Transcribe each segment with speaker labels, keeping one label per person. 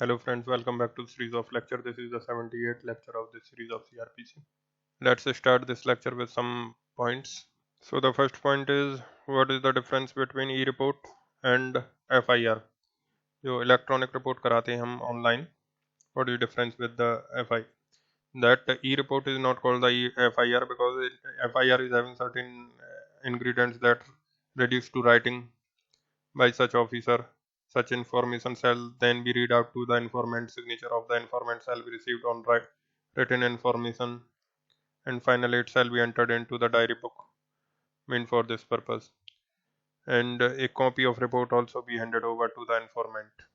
Speaker 1: Hello friends, welcome back to the series of lecture. This is the 78th lecture of this series of CRPC. Let's start this lecture with some points. So the first point is, what is the difference between e-report and FIR? जो electronic report कराते हैं हम online, what is the difference with the FI? That e-report is not called the FIR because FIR is having certain ingredients that reduce to writing by such officer. Such information shall then be read out to the informant. Signature of the informant shall be received on written information, and finally it shall be entered into the diary book meant for this purpose. And a copy of report also be handed over to the informant.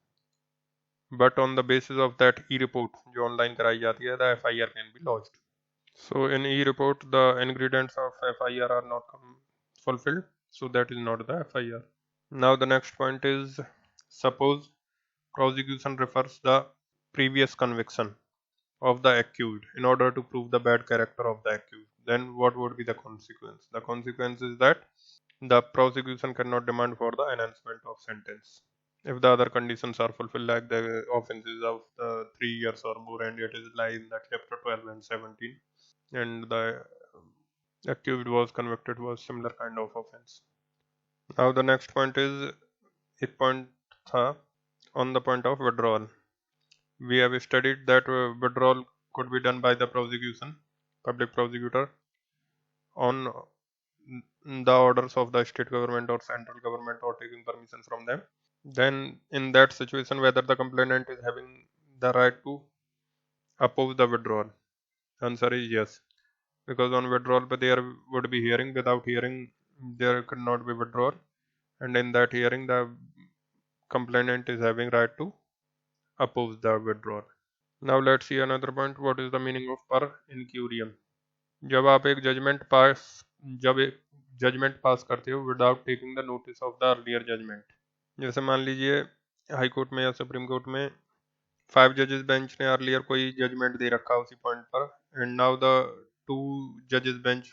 Speaker 1: But on the basis of that e-report जो online कराई जाती है, the FIR can be lodged. So in e-report the ingredients of FIR are not fulfilled, so that is not the FIR. Now the next point is, suppose prosecution refers the previous conviction of the accused in order to prove the bad character of the accused. Then what would be the consequence? The consequence is that the prosecution cannot demand for the enhancement of sentence if the other conditions are fulfilled, like the offenses of 3 years or more, and it is like in the chapter 12 and 17, and the accused was convicted was similar kind of offense. Now the next point is एक point था on the point of withdrawal. We have studied that withdrawal could be done by the public prosecutor, on the orders of the state government or central government or taking permission from them. Then in that situation, whether the complainant is having the right to oppose the withdrawal. Answer is yes, because on withdrawal there would be hearing. Without hearing there could not be withdrawal, and in that hearing the complainant is having right to oppose the withdrawal. Now let's see another point. What is the meaning of per incurium? जब आप एक judgement pass करते हो without taking the notice of the earlier judgment, जैसे मान लीजिए high court में या सुप्रीम कोर्ट में 5 जजेस बेंच ने अर्लियर कोई जजमेंट दे रखा उसी पॉइंट पर, एंड नाउ द 2 जजेस bench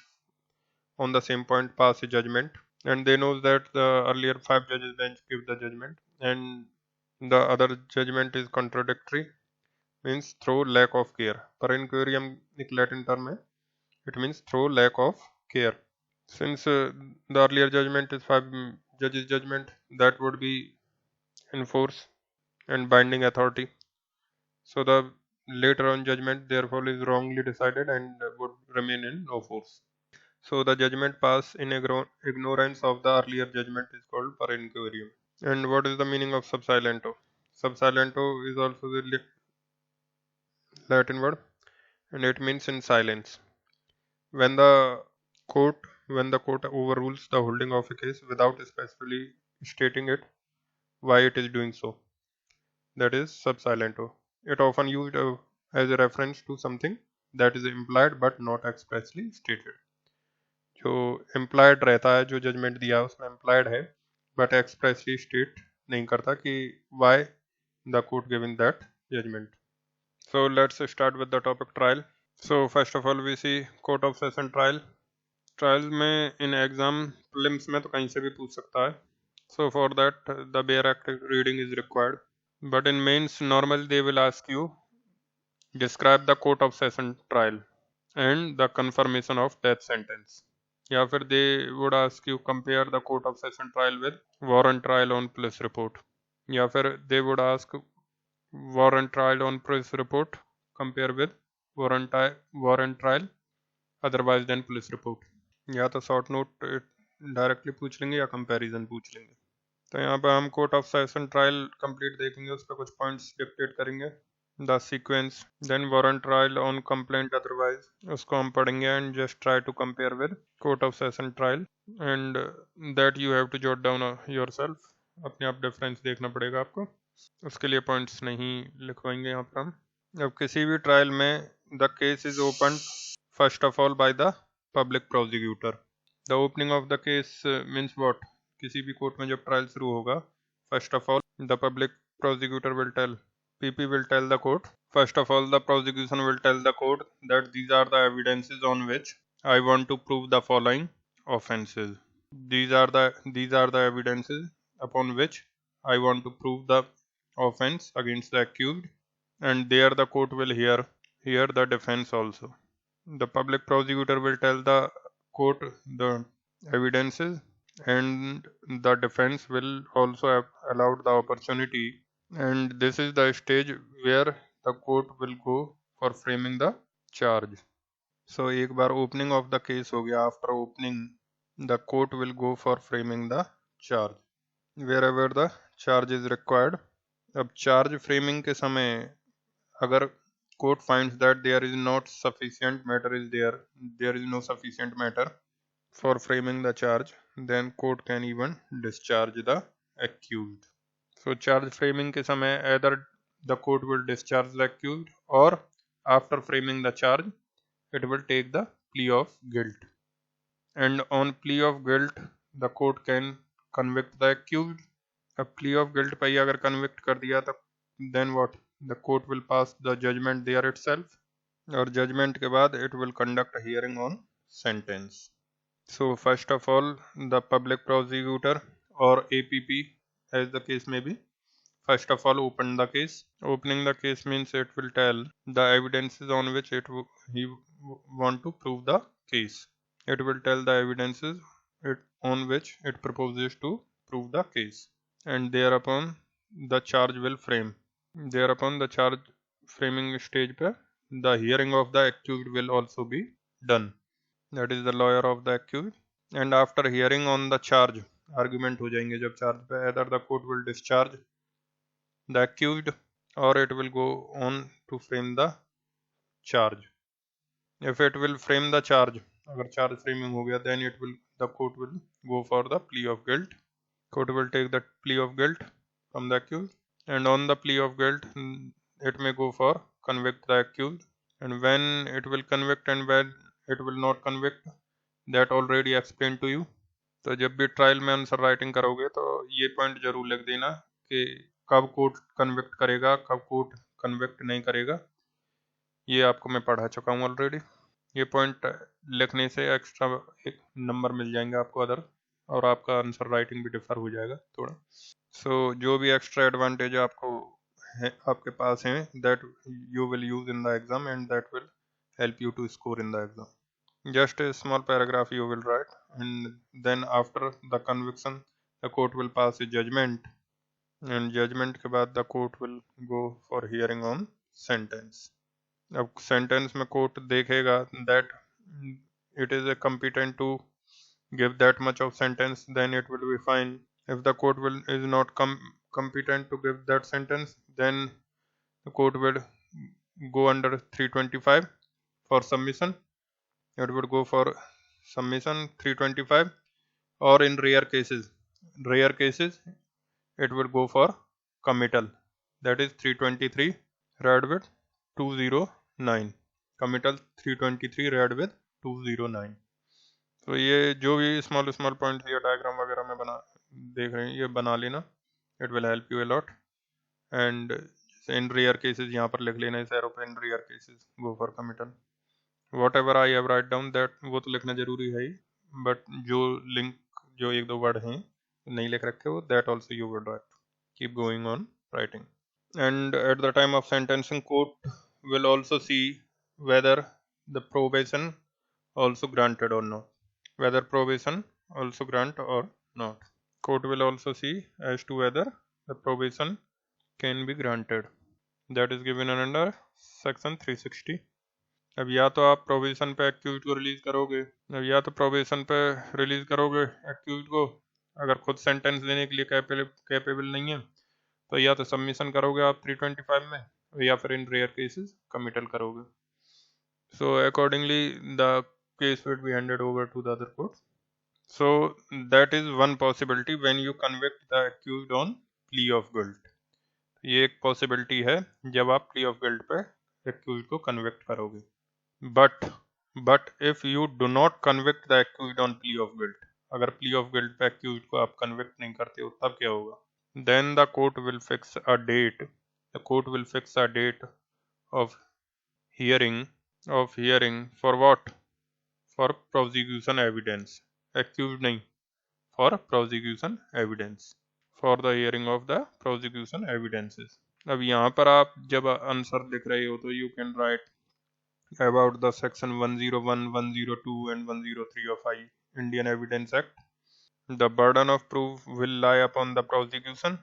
Speaker 1: on the same point pass a judgment, and they knows that the earlier 5 judges bench give the judgment and the other judgment is contradictory, means through lack of care. Per incurium एक Latin term है, it means through lack of care. Since the earlier judgment is 5 judges judgment, that would be in force and binding authority, so the later on judgment therefore is wrongly decided and would remain in no force. So the judgment passed in ignorance of the earlier judgment is called per incurium. And what is the meaning of subsilento? Subsilento is also the Latin word, and it means in silence. When the court overrules the holding of a case without specifically stating it why it is doing so, that is subsilento. It often used as a reference to something that is implied but not expressly stated. जो implied रहता है, जो judgement दिया है उसमें implied है but expressly state नहीं करता कि why the court giving that judgment. So let's start with the topic trial. So first of all we see court of session trial. Trials में इन एग्जाम प्रीलिम्स में तो कहीं से भी पूछ सकता है, so for that the bare act reading is required, but in mains normally they will ask you describe the court of session trial and the confirmation of death sentence, या फिर they would ask you compare the court of session trial with warrant trial on police report, या फिर they would ask warrant trial on police report compare with warrant trial otherwise then police report. या तो short note directly पूछ लेंगे या comparison पूछ लेंगे. तो यहाँ पर हम court of session trial complete देखेंगे, उस पर कुछ पॉइंट्स डिक्टेट करेंगे. The sequence, then warrant trial on complaint otherwise, उसको हम पढ़ेंगे and just try to compare with court of session trial, and that you have to jot down yourself. अपने आप डिफरेंस देखना पड़ेगा आपको, उसके लिए पॉइंट्स नहीं लिखवाएंगे यहाँ पर हम. अब किसी भी ट्रायल में the case is open first of all by the public prosecutor. The opening of the case means what? किसी भी कोर्ट में जब ट्रायल शुरू होगा, first of all the public prosecutor will tell, PP will tell the court, first of all the prosecution will tell the court that these are the evidences on which I want to prove the following offenses. These are the evidences upon which I want to prove the offense against the accused, and there the court will hear the defense also. The public prosecutor will tell the court the evidences, and the defense will also have allowed the opportunity, and this is the stage where the court will go for framing the charge. So एक बार opening of the case हो गया, after opening the court will go for framing the charge wherever the charge is required. अब charge framing के समय अगर court finds that there is not sufficient matter is there is no sufficient matter for framing the charge, then court can even discharge the accused. So charge framing के समय either the court will discharge the accused, or after framing the charge it will take the plea of guilt, and on plea of guilt the court can convict the accused. A plea of guilt पे ही अगर convict कर दिया तो then what, the court will pass the judgment there itself, और judgment के बाद it will conduct a hearing on sentence. So first of all the public prosecutor or APP as the case may be, first of all open the case. Opening the case means it will tell the evidences on which he want to prove the case. It will tell the evidences on which it proposes to prove the case, and thereupon the charge will frame. Thereupon the charge framing stage पे the hearing of the accused will also be done. That is the lawyer of the accused, and after hearing on the charge argument हो जाएंगे जब charge पे, either the court will discharge the accused or it will go on to frame the charge. If it will frame the charge, अगर charge framing हो गया, then the court will go for the plea of guilt. Court will take the plea of guilt from the accused, and on the plea of guilt it may go for convict the accused, and when it will convict and when it will not convict, that already explained to you. तो जब भी trial में answer writing करोगे तो ये point जरूर लिख देना कि कब कोर्ट कन्विक्ट करेगा, कब कोर्ट कन्विक्ट नहीं करेगा, ये आपको मैं पढ़ा चुका हूँ ऑलरेडी. ये पॉइंट लिखने से एक्स्ट्रा एक नंबर मिल जाएंगे आपको अदर, और आपका आंसर राइटिंग भी डिफर हो जाएगा थोड़ा. सो जो भी एक्स्ट्रा एडवांटेज आपको है आपके पास हैं, that you will use in the exam and that will help you to score in the exam. Just a small paragraph you will write, and then after the conviction the court will pass a judgment, and judgment के बाद the court will go for hearing on sentence. अब sentence में court देखेगा that it is a competent to give that much of sentence, then it will be fine. If the court is not competent to give that sentence, then the court will go under 325 for submission. It would go for submission 325, or in rare cases it would go for committal, that is 323 read with 209. committal 323 read with 209. तो ये जो भी small point या diagram वगैरह में देख रहे हैं ये बना लेना, it will help you a lot. And in rare cases यहाँ पर लिख लेना इस एरो पे, in rare cases go for committal. Whatever I have write down that वो तो लिखना जरूरी है ही, बट जो लिंक जो एक दो वर्ड हैं नहीं लिख रखे हो, that also you will write. Keep going on writing. And eight the time of sentencing court will also see whether the probation also granted or not. Whether probation also grant or not. Court will also see as to whether the probation can be granted. That is given under section 360. अब या तो आप probation पे accused को release करोगे, अब या तो प्रोबेशन पे रिलीज करोगे एक्यूज को अगर खुद सेंटेंस देने के लिए कैपेबल नहीं है, तो या तो सबमिशन करोगे आप 325 में, या फिर इन रेयर केसेस कमिटल करोगे. So accordingly the case will be handed over to the other court. So that is one possibility when you convict the accused on plea of guilt. ये एक possibility है जब आप plea of guilt पे accused को convict करोगे. But if you do not convict the accused on plea of guilt, अगर plea of guilt पे accused को आप convict नहीं करते हो तब क्या होगा? Then the court will fix a date. The court will fix a date of hearing for what? For prosecution evidence. Accused नहीं, for prosecution evidence. for the hearing of the prosecution evidences. अब यहाँ पर आप जब answer लिख रहे हो तो you can write about the section 101, 102 and 103 of Indian Evidence Act. The burden of proof will lie upon the prosecution.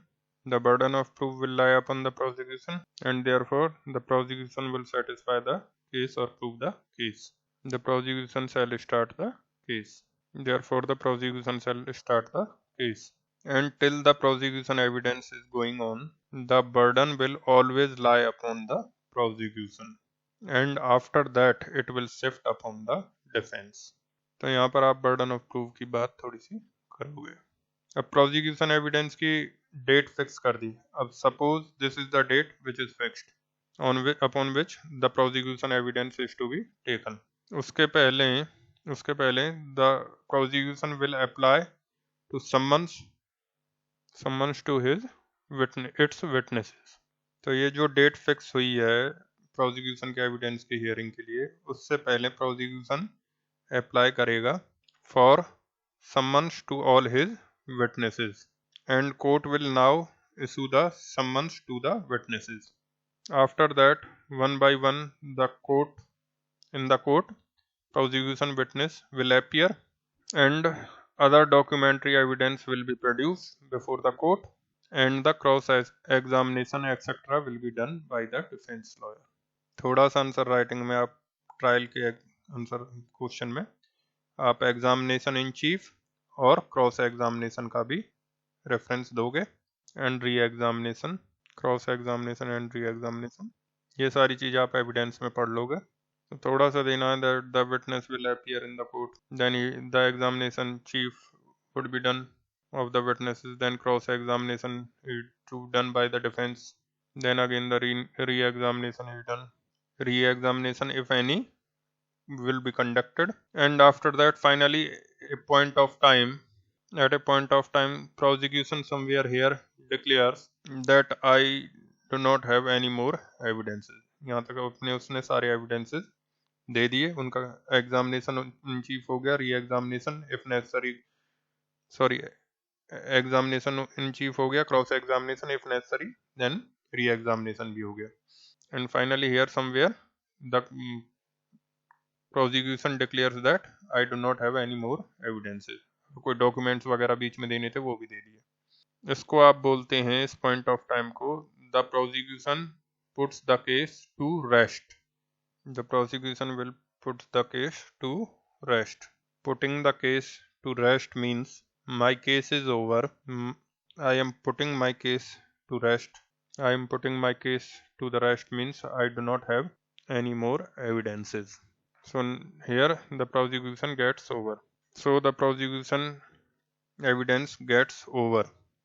Speaker 1: The burden of proof will lie upon the prosecution, and therefore the prosecution will satisfy the case or prove the case. The prosecution shall start the case. Therefore, the prosecution shall start the case. And till the prosecution evidence is going on, the burden will always lie upon the prosecution. And after that, it will shift upon the defense. तो यहाँ पर आप burden of proof की बात थोड़ी सी करोगे. अब प्रोसिक्यूशन एविडेंस की डेट फिक्स कर दी. अब suppose this is the date which is fixed upon which the prosecution evidence is to be taken. उसके पहले the prosecution will apply to summons to his its witnesses. तो ये जो date fix हुई है प्रोसिक्यूशन के एविडेंस की hearing के लिए, उससे पहले प्रोसिक्यूशन अप्लाई करेगा for summons to all his witnesses, and court will now issue the summons to the witnesses. After that, one by one, in the court, prosecution witness will appear, and other documentary evidence will be produced before the court, and the cross examination etc. will be done by the defense lawyer. थोड़ा सा answer writing में आप trial के answer question में आप examination in chief और cross examination का भी रेफरेंस दोगे, and re examination, cross examination and re examination, ये सारी चीज़ आप एविडेंस में पढ़ लोगे. तो थोड़ा सा देना है that the witness will appear in the court, then the examination chief would be done of the witnesses, then cross examination is done by the defense, then again the re-examination is done. Re-examination, if any, will be conducted, and after that finally at a point of time prosecution somewhere here declares that I do not have any more evidences. यहाँ तक अपने उसने सारे evidences दे दिए, उनका examination in chief हो गया, re examination if necessary, sorry examination in chief हो गया, cross examination if necessary, then re examination भी हो गया, and finally here somewhere the prosecution declares that I do not have any more evidences. कोई documents वगैरह बीच में देने थे वो भी दे दिए. इसको आप बोलते हैं, इस पॉइंट ऑफ टाइम को, the prosecution puts the case to rest. The prosecution will put the case to rest. Putting the case to rest means my case is over. I am putting my case to rest. I am putting my case to the rest means I do not have any more evidences. So here the prosecution gets over. So the prosecution evidence gets over.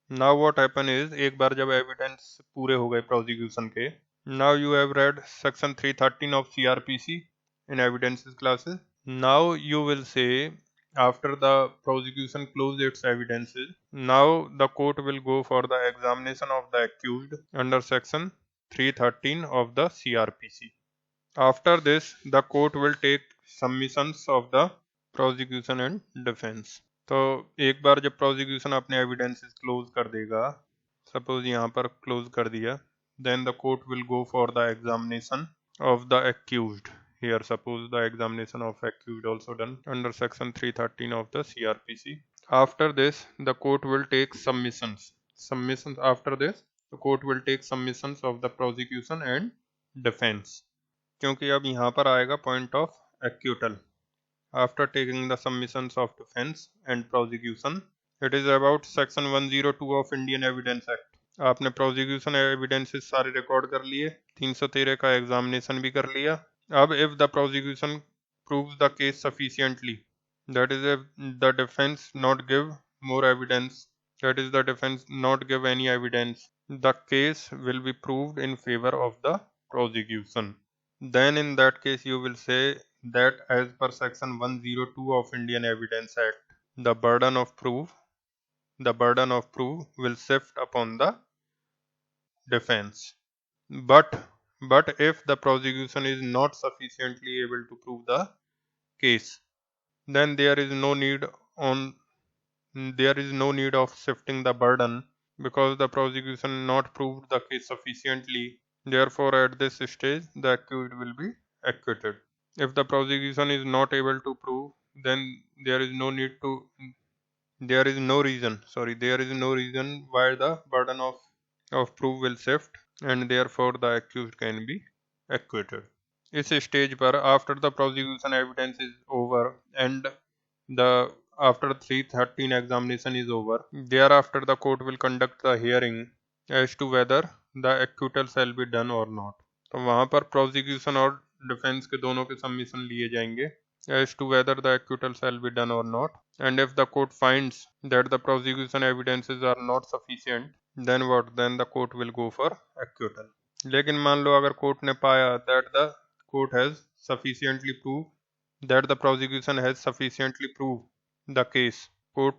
Speaker 1: Now what happen is, एक बार जब evidence पूरे हो गए prosecution के, now you have read section 313 of CRPC in evidences classes. Now you will say, after the prosecution close its evidences, now the court will go for the examination of the accused under section 313 of the CRPC. After this, the court will take submissions of the prosecution and defense. तो एक बार जब prosecution अपने evidences close कर देगा, suppose यहाँ पर close कर दिया, then the court will go for the examination of the accused. Here suppose the examination of accused also done under section 313 of the CRPC. After this, the court will take submissions. After this, the court will take submissions of the prosecution and defense. क्योंकि अब यहाँ पर आएगा point of acquittal. After taking the submissions of defense and prosecution, it is about section 102 of Indian Evidence Act. आपने prosecution evidences सारे record कर लिए, 313 का एग्जामिनेशन भी कर लिया. अब if the prosecution proves the case sufficiently, that is if the defense not give more evidence, that is the defense not give any evidence, the case will be proved in favor of the prosecution. Then in that case you will say that as per section 102 of Indian Evidence Act, the burden of proof will shift upon the defense. But if the prosecution is not sufficiently able to prove the case, then there is no need of shifting the burden because the prosecution not proved the case sufficiently. Therefore, at this stage, the accused will be acquitted. If the prosecution is not able to prove, then there is no need to there is no reason why the burden of proof will shift, and therefore the accused can be acquitted. इस stage पर after the prosecution evidence is over and the after 313 examination is over, thereafter the court will conduct the hearing as to whether the acquittal shall be done or not. तो वहाँ पर prosecution और defense के दोनों के submission लिए जाएंगे as to whether the acquittal shall be done or not, and if the court finds that the prosecution evidences are not sufficient, then what? Then the court will go for acquittal. लेकिन मान लो अगर court ने पाया that the court has sufficiently proved that the prosecution has sufficiently proved the case. Court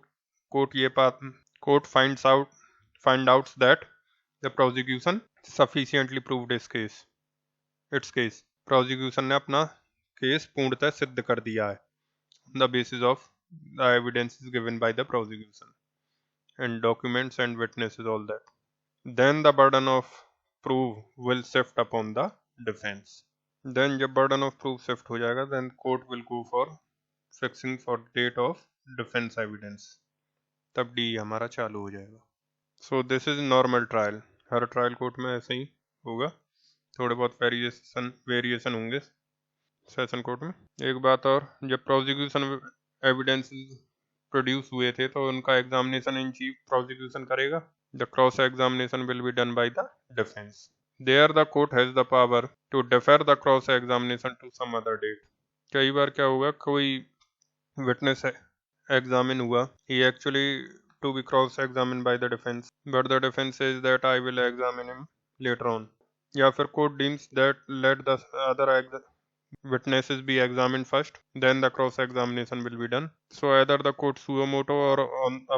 Speaker 1: find out that the prosecution sufficiently proved its case. Prosecution ने अपना case पूर्णतः सिद्ध कर दिया है on the basis of the evidences given by the prosecution and documents and witnesses, all that. Then the burden of proof will shift upon the defense. Then जब burden of proof shift हो जाएगा, then court will go for fixing for date of defense evidence. तब D हमारा चालू हो जाएगा. So this is normal trial. Her trial court में ऐसे ही होगा, थोड़े बहुत वेरिएशन होंगे सेशन कोर्ट में. एक बात और, जब प्रोसिक्यूशन एविडेंस प्रोड्यूस हुए थे तो उनका एग्जामिनेशन इन चीफ प्रोसिक्यूशन करेगा. The cross examination will be done by the defence. There the court has the power to defer the cross examination to some other date. कई बार क्या होगा, कोई विटनेस एग्जामिन हुआ, he actually to be cross-examined by the defense, but the defense says that I will examine him later on. या फिर court deems that let the other witnesses be examined first, then the cross-examination will be done. So either the court suo moto or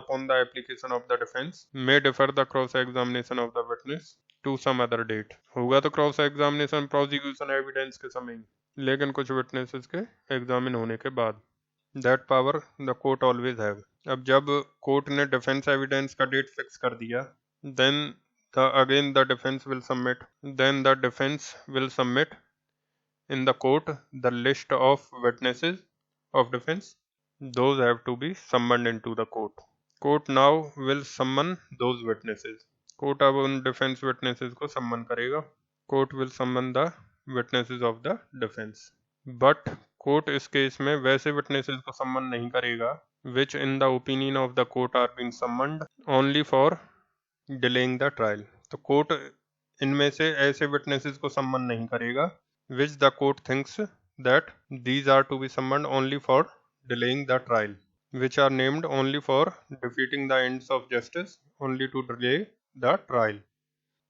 Speaker 1: upon the application of the defense may defer the cross-examination of the witness to some other date. होगा तो cross-examination prosecution evidence के समय, लेकिन कुछ witnesses के examine होने के बाद. That power the court always have. अब जब कोर्ट ने डिफेंस एविडेंस का डेट फिक्स कर दिया, then the defense will submit in the court the list of witnesses of defense. Those have to be summoned into the court. Court now will summon those witnesses. Court अब उन defence witnesses को सम्मन करेगा. Court will summon the witnesses of the defense. But court इस case में वैसे witnesses को सम्मन नहीं करेगा which in the opinion of the court are being summoned only for delaying the trial. तो कोर्ट इनमें से ऐसे witnesses को सम्मन नहीं करेगा which the court thinks that these are to be summoned only for delaying the trial, which are named only for defeating the ends of justice, only to delay the trial.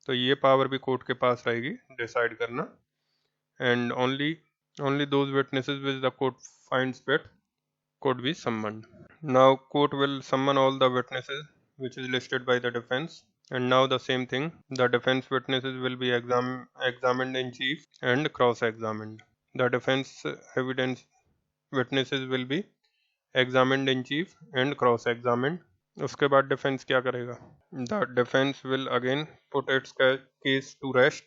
Speaker 1: तो ये power भी court के पास रहेगी decide करना, and only those witnesses which the court finds fit could be summoned. Now court will summon all the witnesses which is listed by the defense, and now the same thing, the defense witnesses will be examined in chief and cross-examined. The defense evidence witnesses will be examined in chief and cross-examined. उसके बाद defence क्या करेगा? The defense will again put its case to rest.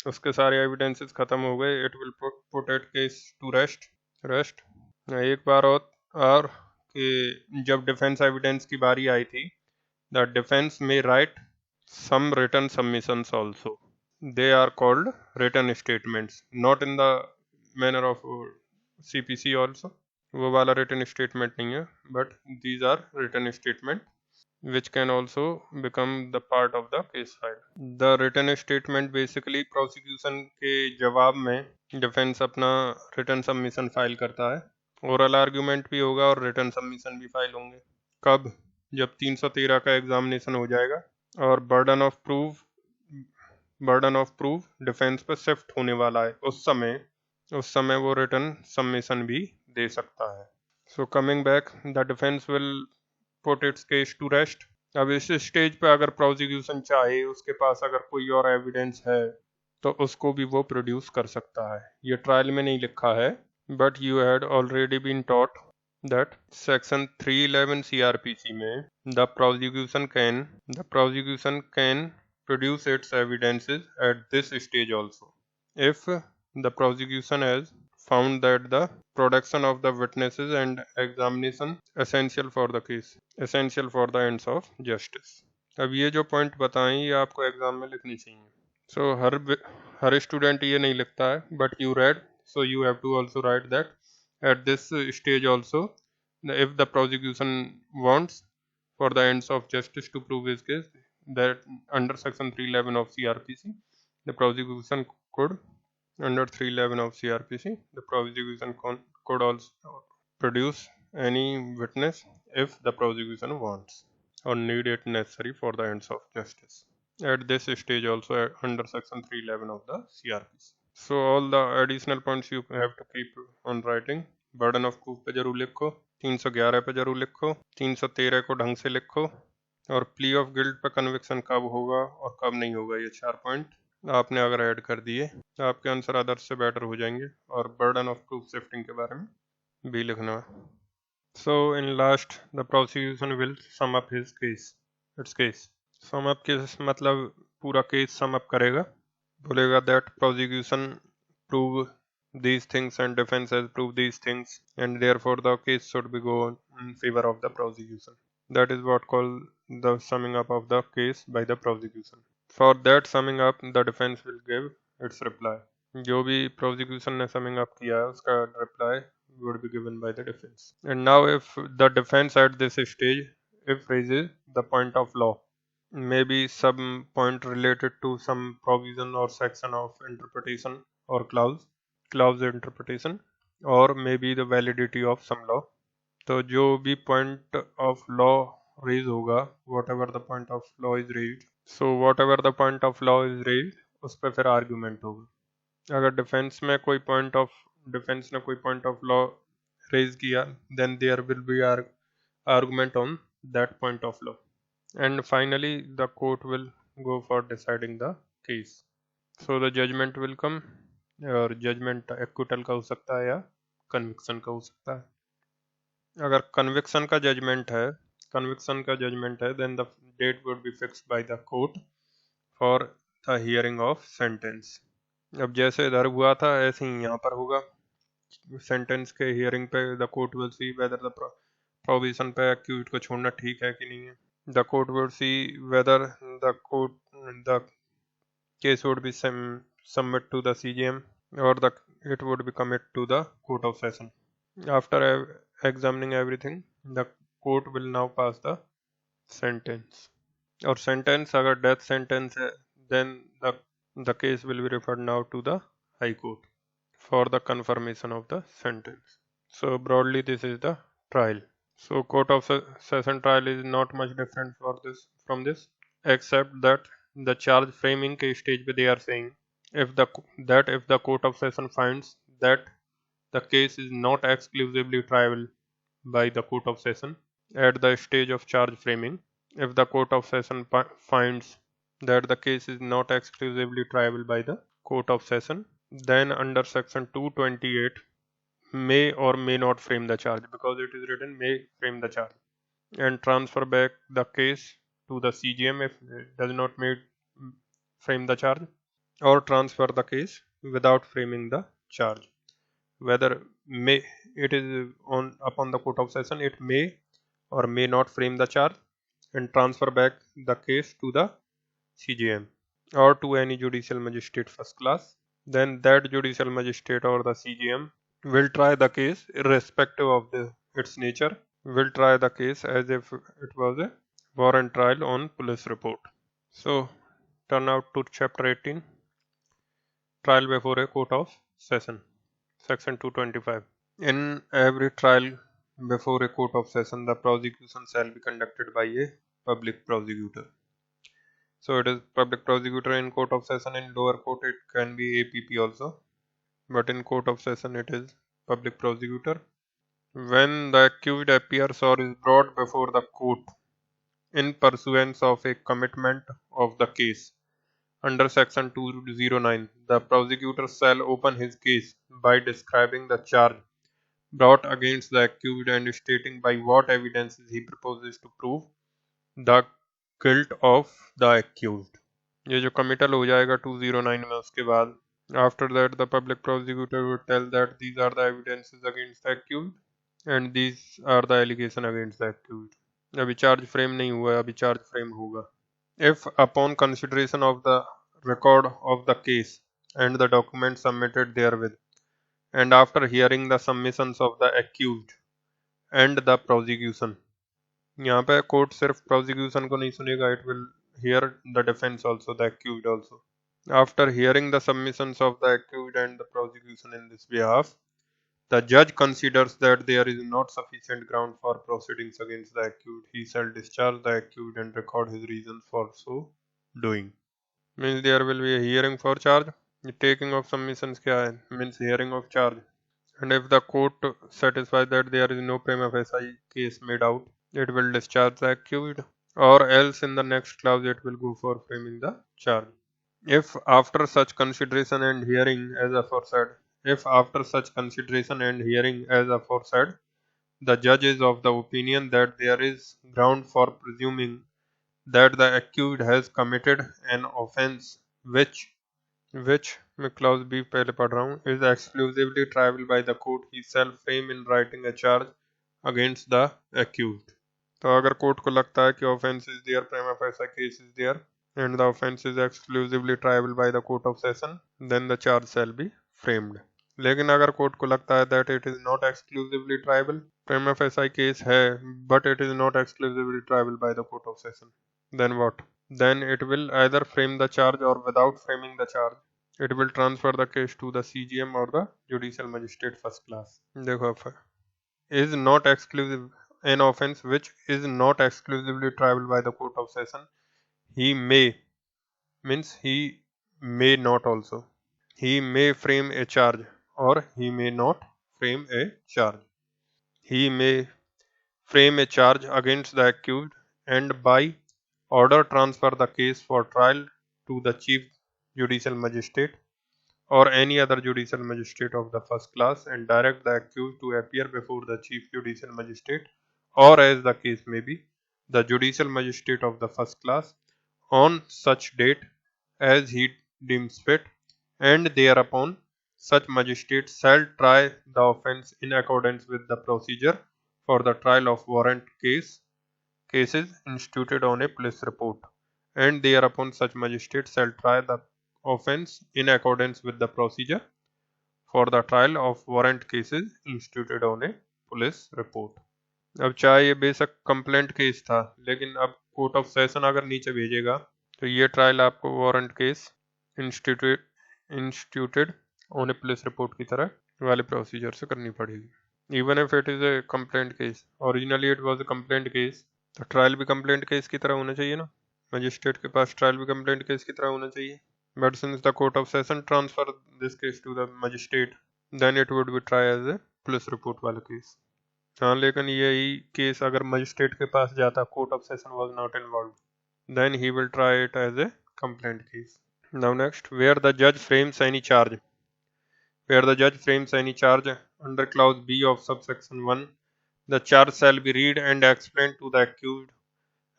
Speaker 1: उसके सारे evidences खत्म हो गए. It will put its case to rest. एक बार और कि जब डिफेंस एविडेंस की बारी आई थी, द डिफेंस में write some written submissions also. They are called written statements, not in the manner of CPC also. वो वाला रिटन स्टेटमेंट नहीं है, but these are written statement which can also become the part of the case file. The written statement basically prosecution के जवाब में defence अपना written submission file करता है. ओरल आर्ग्यूमेंट भी होगा और रिटन सबमिशन भी फाइल होंगे. कब? जब 313 का एग्जामिनेशन हो जाएगा और बर्डन ऑफ प्रूफ डिफेंस पर शिफ्ट होने वाला है. उस समय वो रिटन सबमिशन भी दे सकता है. So coming back, the defence will put its case to rest. अब इस स्टेज पे अगर प्रोसिक्यूशन चाहे, उसके पास अगर कोई और एविडेंस है तो उसको भी वो प्रोड्यूस कर सकता है. ये ट्रायल में नहीं लिखा है, but you had already been taught that section 311 CRPC में the prosecution can produce its evidences at this stage also if the prosecution has found that the production of the witnesses and examination essential for the ends of justice. अब ये जो point बताएं ये आपको exam में लिखनी चाहिए. सो हर student ये नहीं लिखता है, but you read, so you have to also write that at this stage also, if the prosecution wants for the ends of justice to prove his case, that under section 311 of CRPC, the prosecution could under 311 of CRPC, the prosecution could also produce any witness if the prosecution wants or need it necessary for the ends of justice. At this stage also under section 311 of the CRPC. So all the additional points you have to keep on writing. Burden of proof पे जरूर लिखो, 311 पे जरूर लिखो, 313 को ढंग से लिखो, और प्ली ऑफ गिल्ट पे कन्विक्शन कब होगा और कब नहीं होगा, ये 4 पॉइंट आपने अगर ऐड कर दिए तो आपके आंसर अदर्स से बेटर हो जाएंगे. और बर्डन ऑफ प्रूफ शिफ्टिंग के बारे में भी लिखना. So in last the prosecution will sum up his case. It's case sum up case मतलब पूरा केस सम अप करेगा, बोलेगा that prosecution prove these things and defense has proved these things and therefore the case should be go in favor of the prosecution. That is what called the summing up of the case by the prosecution. For that summing up the defense will give its reply. जो भी prosecution ने summing up किया है उसका reply would be given by the defense. And now if the defense at this stage if raises the point of law, maybe some point related to some provision or section of interpretation or clause interpretation or maybe the validity of some law, तो जो भी point of law raise होगा, whatever the point of law is raised, so whatever the point of law is raised उस पर फिर argument होगा. अगर defense ने कोई point of law raise किया, then there will be argument on that point of law, and finally the court will go for deciding the case. So the judgment will come, और judgement acquittal का हो सकता है या conviction का हो सकता है. अगर कन्विक्शन का जजमेंट है then the date would be fixed by the court for the hearing of sentence. अब जैसे इधर हुआ था ऐसे ही यहाँ पर होगा. सेंटेंस के हियरिंग पे the court will see whether the provision पे एक्यूज को छोड़ना ठीक है कि नहीं है. The court will see whether the case would be submit to the CJM or it would be commit to the court of session. After examining everything, the court will now pass the sentence. और sentence अगर death sentence है, then the case will be referred now to the High Court for the confirmation of the sentence. So broadly this is the trial. So court of session trial is not much different from this except that the charge framing के stage पे they are saying if the court of session finds that the case is not exclusively triable by the court of session at the stage of charge framing, if the court of session finds that the case is not exclusively triable by the court of session, then under section 228 may or may not frame the charge, because it is written may frame the charge, and transfer back the case to the CJM if it does not frame the charge, or transfer the case without framing the charge. Whether may it is upon the court of session, it may or may not frame the charge and transfer back the case to the CJM or to any judicial magistrate first class. Then that judicial magistrate or the CJM will try the case irrespective of its nature, will try the case as if it was a warrant trial on police report. So turn out to chapter 18, trial before a court of session, section 225. In every trial before a court of session, the prosecution shall be conducted by a public prosecutor. So it is public prosecutor in court of session. In lower court it can be APP also, but in court of session it is public prosecutor. When the accused appears or is brought before the court in pursuance of a commitment of the case under section 209, the prosecutor shall open his case by describing the charge brought against the accused and stating by what evidences he proposes to prove the guilt of the accused. ये जो committal हो जाएगा 209 में उसके बाद, after that the public prosecutor would tell that these are the evidences against the accused and these are the allegation against the accused. अभी charge frame नहीं हुआ है, अभी charge frame होगा. If upon consideration of the record of the case and the documents submitted therewith, and after hearing the submissions of the accused and the prosecution, यहाँ पे court सिर्फ prosecution को नहीं सुनेगा, it will hear the defense also, the accused also. After hearing the submissions of the accused and the prosecution in this behalf, the judge considers that there is not sufficient ground for proceedings against the accused. He shall discharge the accused and record his reasons for so doing. Means there will be a hearing for charge. The taking of submissions क्या है? Means hearing of charge. And if the court satisfies that there is no prima facie case made out, it will discharge the accused, or else in the next clause it will go for framing the charge. If after such consideration and hearing as aforesaid, the judge is of the opinion that there is ground for presuming that the accused has committed an offence which मैं clause B पहले पढ़ रहा हूँ, is exclusively triable by the court, he shall frame in writing a charge against the accused. तो अगर court को लगता है कि offence is there, prima facie case is there, and the offence is exclusively triable by the court of session, then the charge shall be framed. लेकिन अगर court को लगता है that it is not exclusively triable, prima facie case है but it is not exclusively triable by the court of session, then what? Then it will either frame the charge or without framing the charge, it will transfer the case to the CGM or the judicial magistrate first class. देखो is not exclusive, an offence which is not exclusively triable by the court of session, he may, means he may not also, he may frame a charge or he may not frame a charge. He may frame a charge against the accused and by order transfer the case for trial to the chief judicial magistrate or any other judicial magistrate of the first class and direct the accused to appear before the chief judicial magistrate or, as the case may be, the judicial magistrate of the first class on such date as he deems fit, and thereupon such magistrate shall try the offence in accordance with the procedure for the trial of warrant cases instituted on a police report, and thereupon such magistrate shall try the offence in accordance with the procedure for the trial of warrant cases instituted on a police report. अब चाहे ये बेशक complaint case था, लेकिन अब court of session अगर नीचे भेजेगा तो ये ट्रायल आपको warrant case instituted on a police report की तरह वाले प्रोसीजर से करनी पड़ेगी. Even if it is a complaint case, originally it was a complaint case, तो ट्रायल भी कंप्लेंट केस की तरह होना चाहिए ना, मजिस्ट्रेट के पास ट्रायल भी कंप्लेंट केस की तरह होना चाहिए. But since the court of session transfer this case to the magistrate, then it would be try as a police report वाला केस. हाँ, लेकिन यही केस अगर मजिस्ट्रेट के पास जाता, court of session was not involve, then he will try it as a complaint case. Now next, where the जज frames any charge. Where the judge frames any charge under clause B of subsection 1, the charge shall be read and explained to the accused,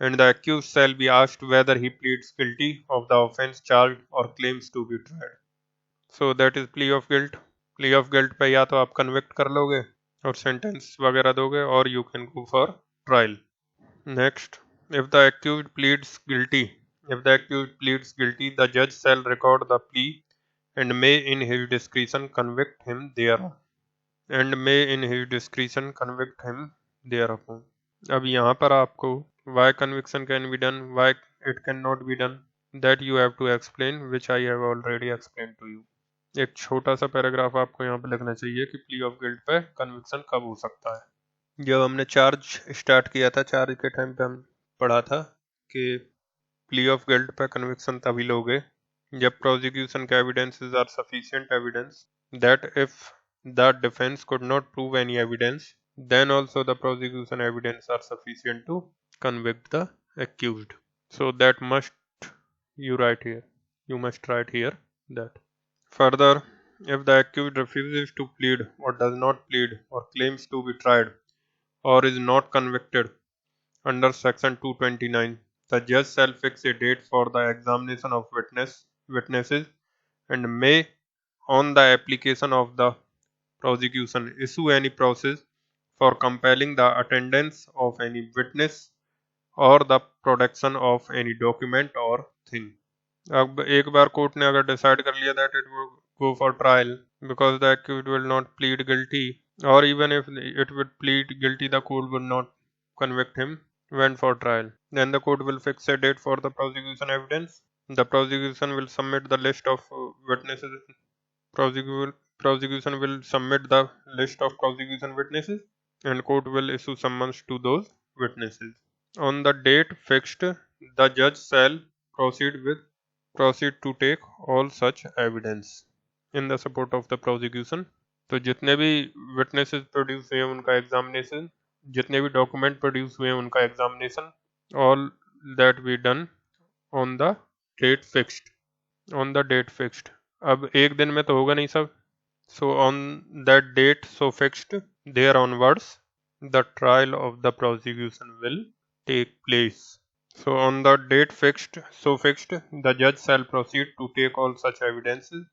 Speaker 1: and the accused shall be asked whether he pleads guilty of the offence charged or claims to be tried. So that is plea of guilt. Plea of guilt पे या तो आप convict कर लोगे और sentence वगैरह दोगे, or you can go for trial. Next, if the accused pleads guilty, the judge shall record the plea and may in his discretion convict him thereon. अब यहाँ पर आपको why conviction can be done, why it cannot be done, that you have to explain, which I have already explained to you. एक छोटा सा paragraph आपको यहाँ पे लिखना चाहिए कि प्ली ऑफ गिल्ट पे कन्विक्शन कब हो सकता है. जब हमने चार्ज स्टार्ट किया था, चार्ज के टाइम पे हम पढ़ा था कि प्ली ऑफ गिल्ट पे कन्विक्शन तभी लोगे जब प्रोसिक्यूशन के evidences are sufficient evidence that if the defence could not prove any evidence, then also the prosecution evidence are sufficient to convict the accused. So that must you must write here that. Further, if the accused refuses to plead or does not plead or claims to be tried or is not convicted under section 229, the judge shall fix a date for the examination of witnesses and may, on the application of the prosecution, issue any process for compelling the attendance of any witness or the production of any document or thing. अब एक बार court ने अगर decide कर लिया that it will go for trial because the accused will not plead guilty, or even if it would plead guilty, the court would not convict him, went for trial. Then the court will fix a date for the prosecution evidence. The prosecution will submit the list of witnesses. Prosecution will submit the list of prosecution witnesses, and court will issue summons to those witnesses. On the date fixed, the judge shall proceed to take all such evidence in the support of the prosecution. तो जितने भी witnesses produce हुए उनका examination, जितने भी document produce हुए उनका examination, all that be done on the date fixed. On the date fixed. अब एक दिन में तो होगा नहीं सब. So on that date so fixed, there onwards, the trial of the prosecution will take place. So on the date fixed, the judge shall proceed to take all such evidences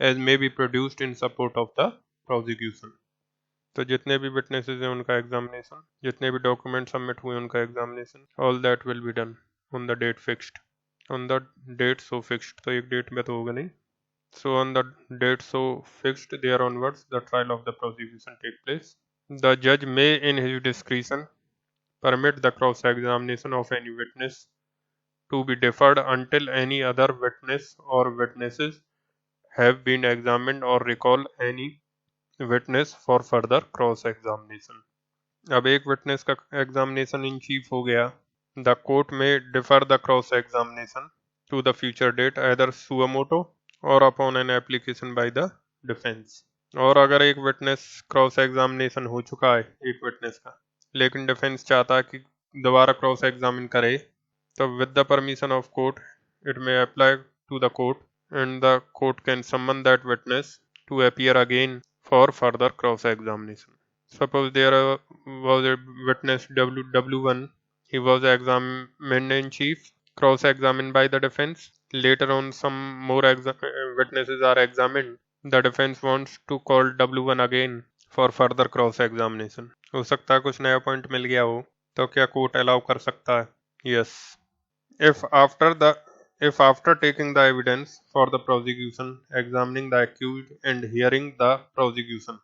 Speaker 1: as may be produced in support of the prosecution. तो जितने भी witnesses हैं उनका examination, जितने भी documents submit हुए उनका examination, all that will be done on the date fixed. On the date so fixed, तो एक date में तो होगा नहीं. So on the date so fixed, there onwards, the trial of the prosecution take place. The judge may, in his discretion, permit the cross-examination of any witness to be deferred until any other witness or witnesses have been examined or recall any witness for further cross-examination. अब एक witness का examination in chief हो गया. The court may defer the cross-examination to the future date either suo motu or upon an application by the defense. और अगर एक witness cross-examination हो चुका है एक witness का, लेकिन डिफेंस चाहता है कि दोबारा क्रॉस एग्जामिन करे, तो with the permission of court it may apply to the court and the court can summon that witness to appear again for further cross examination. Suppose there was a witness W1, he was examined in chief, cross examined by the defense. Later on some more witnesses are examined. The defense wants to call W1 again for further cross examination. हो सकता है कुछ नया point मिल गया हो, तो क्या court allow कर सकता है? Yes. If after taking the evidence for the prosecution, examining the accused and hearing the prosecution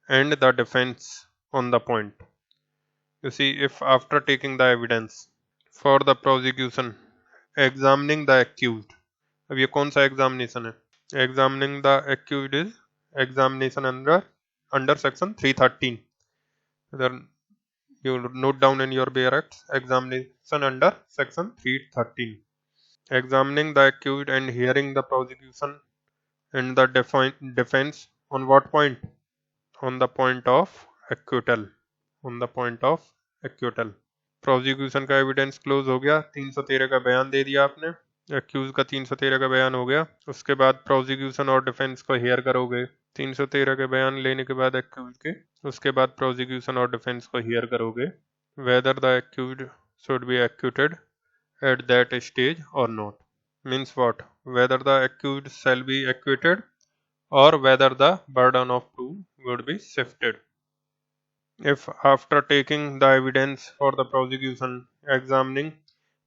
Speaker 1: and the defense on the point. You see, if after taking the evidence for the prosecution, examining the accused, अब ये कौन सा examination है? Examining the accused is examination under section 313. Then you note down in your bare acts, examination under section 313. Examining the accused and hearing the prosecution and the defense on what point? On the point of acquittal. On the point of acquittal. Prosecution का evidence close हो गया, 313 का बयान दे दिया आपने, accused का 313 का बयान हो गया, उसके बाद प्रोसिक्यूशन और डिफेंस को हेयर करोगे 313 के बयान लेने के बाद एक्यूज के, उसके बाद प्रोसिक्यूशन और डिफेंस को हेयर करोगे whether the accuse should be acquitted at that stage or not. Means what? Whether the accused shall be acquitted or whether the burden of proof would be shifted. If after taking the evidence for the prosecution, examining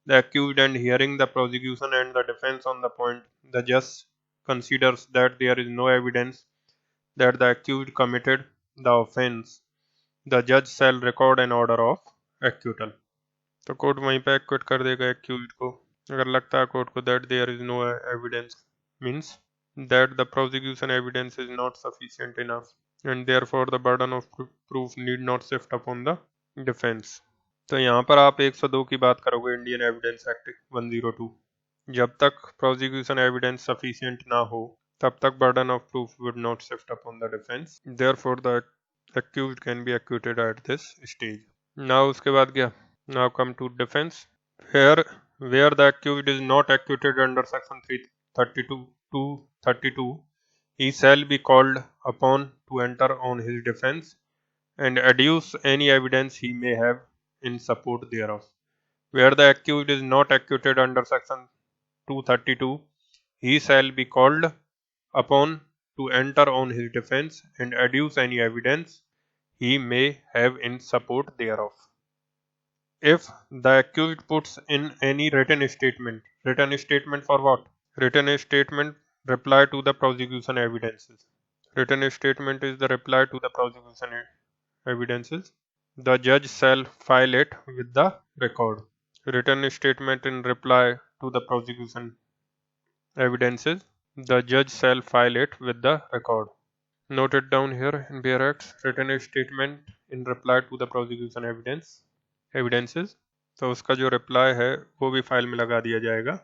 Speaker 1: the accused and hearing the prosecution and the defense on the point, the judge considers that there is no evidence that the accused committed the offense, the judge shall record an order of acquittal. तो court वहीं पे equity कर देगा accused को अगर लगता है court को that there is no evidence, means that the prosecution evidence is not sufficient enough and therefore the burden of proof need not shift upon the defence. तो यहाँ पर आप 102 की बात करोगे इंडियन एविडेंस एक्ट 102. जब तक प्रोसिक्यूशन एविडेंस सफिशिएंट ना हो तब तक burden of proof would not shift upon the defence, therefore the accused can be acquitted at this stage. Now उसके बाद क्या? Now come to defense. Where the accused is not acquitted under section 332, he shall be called upon to enter on his defense and adduce any evidence he may have in support thereof. Where the accused is not acquitted under section 232, he shall be called upon to enter on his defense and adduce any evidence he may have in support thereof. If the accused puts in any written statement for what? Written statement reply to the prosecution evidences. Written statement is the reply to the prosecution evidences. The judge shall file it with the record. Written statement in reply to the prosecution evidences. The judge shall file it with the record. Note it down here in BRX. Written statement in reply to the prosecution evidences. तो उसका जो reply है वो भी file में लगा दिया जाएगा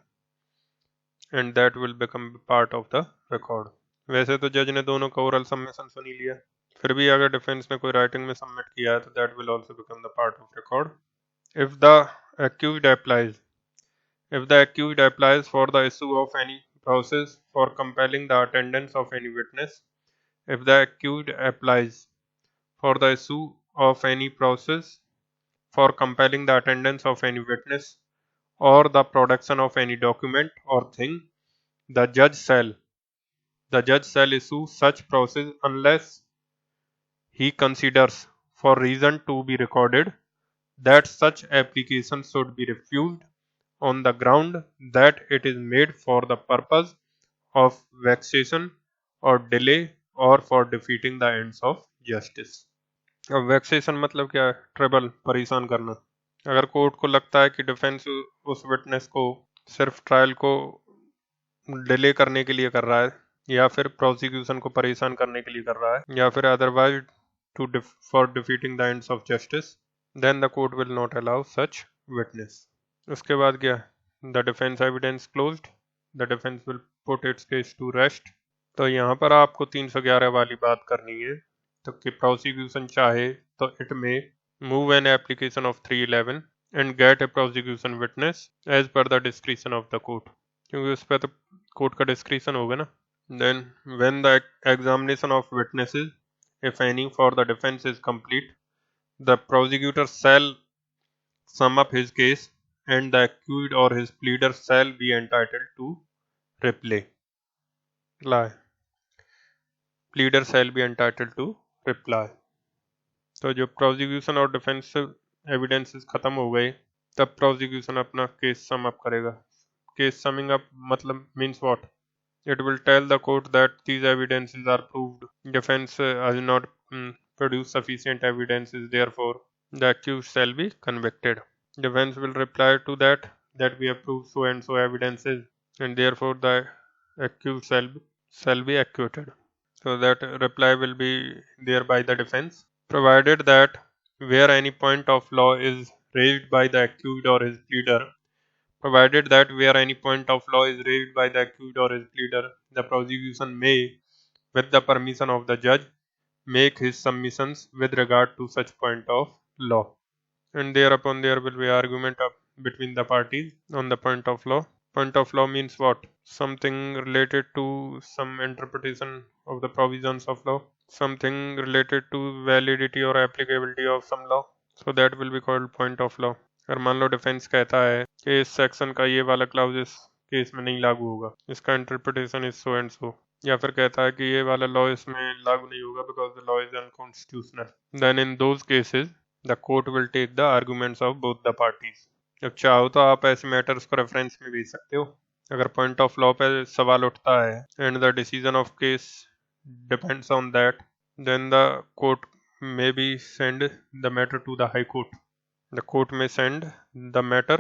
Speaker 1: and that will become part of the record. वैसे तो जज ने दोनों का ओरल सबमिशन सुन ही लिया, फिर भी अगर डिफेंस ने कोई राइटिंग में सबमिट किया है तो that will also become the part of record. If the accused applies for the issue of any process for compelling the attendance of any witness, if the accused applies for the issue of any process for compelling the attendance of any witness or the production of any document or thing, the judge shall issue such process unless he considers for reason to be recorded that such application should be refused on the ground that it is made for the purpose of vexation or delay or for defeating the ends of justice. अब vexation मतलब क्या है? Trouble, परेशान करना. अगर court को लगता है कि डिफेंस उस विटनेस को सिर्फ ट्रायल को डिले करने के लिए कर रहा है या फिर प्रोसिक्यूशन को परेशान करने के लिए कर रहा है या फिर otherwise for defeating the ends of justice, then the court will not allow such witness. उसके बाद क्या? The defence evidence closed, the defence will put its case to rest. तो यहाँ पर आपको 311 वाली बात करनी है. तो कि प्रोसिक्यूशन चाहे तो it may move an application of 311 and get a prosecution witness as per the discretion of the court, क्योंकि उस पर तो कोर्ट का डिस्क्रिशन होगा ना. Then when the examination of witnesses if any for the defence is complete, the prosecutor shall sum up his case and the accused or his pleader shall be entitled to reply. Pleader shall be entitled to reply. तो जो prosecution और defence evidences खत्म हो गए तब prosecution अपना case sum up करेगा. Case summing up मतलब means what? It will tell the court that these evidences are proved. Defense has not produced sufficient evidences, therefore the accused shall be convicted. Defense will reply to that we have proved so and so evidences and therefore the accused shall be acquitted. So that reply will be there by the defense, provided that where any point of law is raised by the accused or his pleader, the prosecution may, with the permission of the judge, make his submissions with regard to such point of law. And thereupon there will be argument between the parties on the point of law. Point of law means what? Something related to some interpretation of the provisions of law, something related to validity or applicability of some law. So that will be called point of law. अगर मान लो defence कहता है कि इस section का ये वाला clause इस केस में नहीं लागू होगा, इसका interpretation is so and so, या फिर कहता है कि ये वाला लॉ इसमें लागू नहीं होगा because the law is unconstitutional, then in those cases the court will take the arguments of both the parties. जब चाहो तो आप ऐसे मैटर्स को रेफरेंस में भेज सकते हो. अगर पॉइंट ऑफ लॉ पे सवाल उठता है and the decision of case depends on that, then the court may be send the matter to the high court. The court may send the matter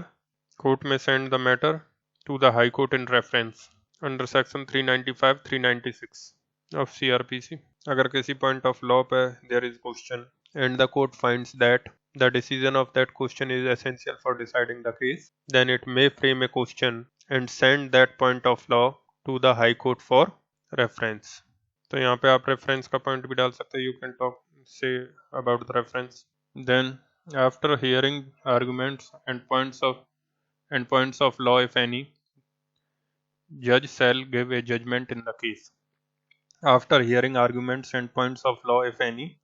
Speaker 1: to the High Court in reference under section 395, 396 of CRPC. अगर किसी point of law पे there is question and the court finds that the decision of that question is essential for deciding the case, then it may frame a question and send that point of law to the High Court for reference. तो यहाँ पे आप reference का point भी डाल सकते हैं. You can say about the reference. Then after hearing arguments and points of law, if any, judge shall give a judgment in the case. After hearing arguments and points of law, if any,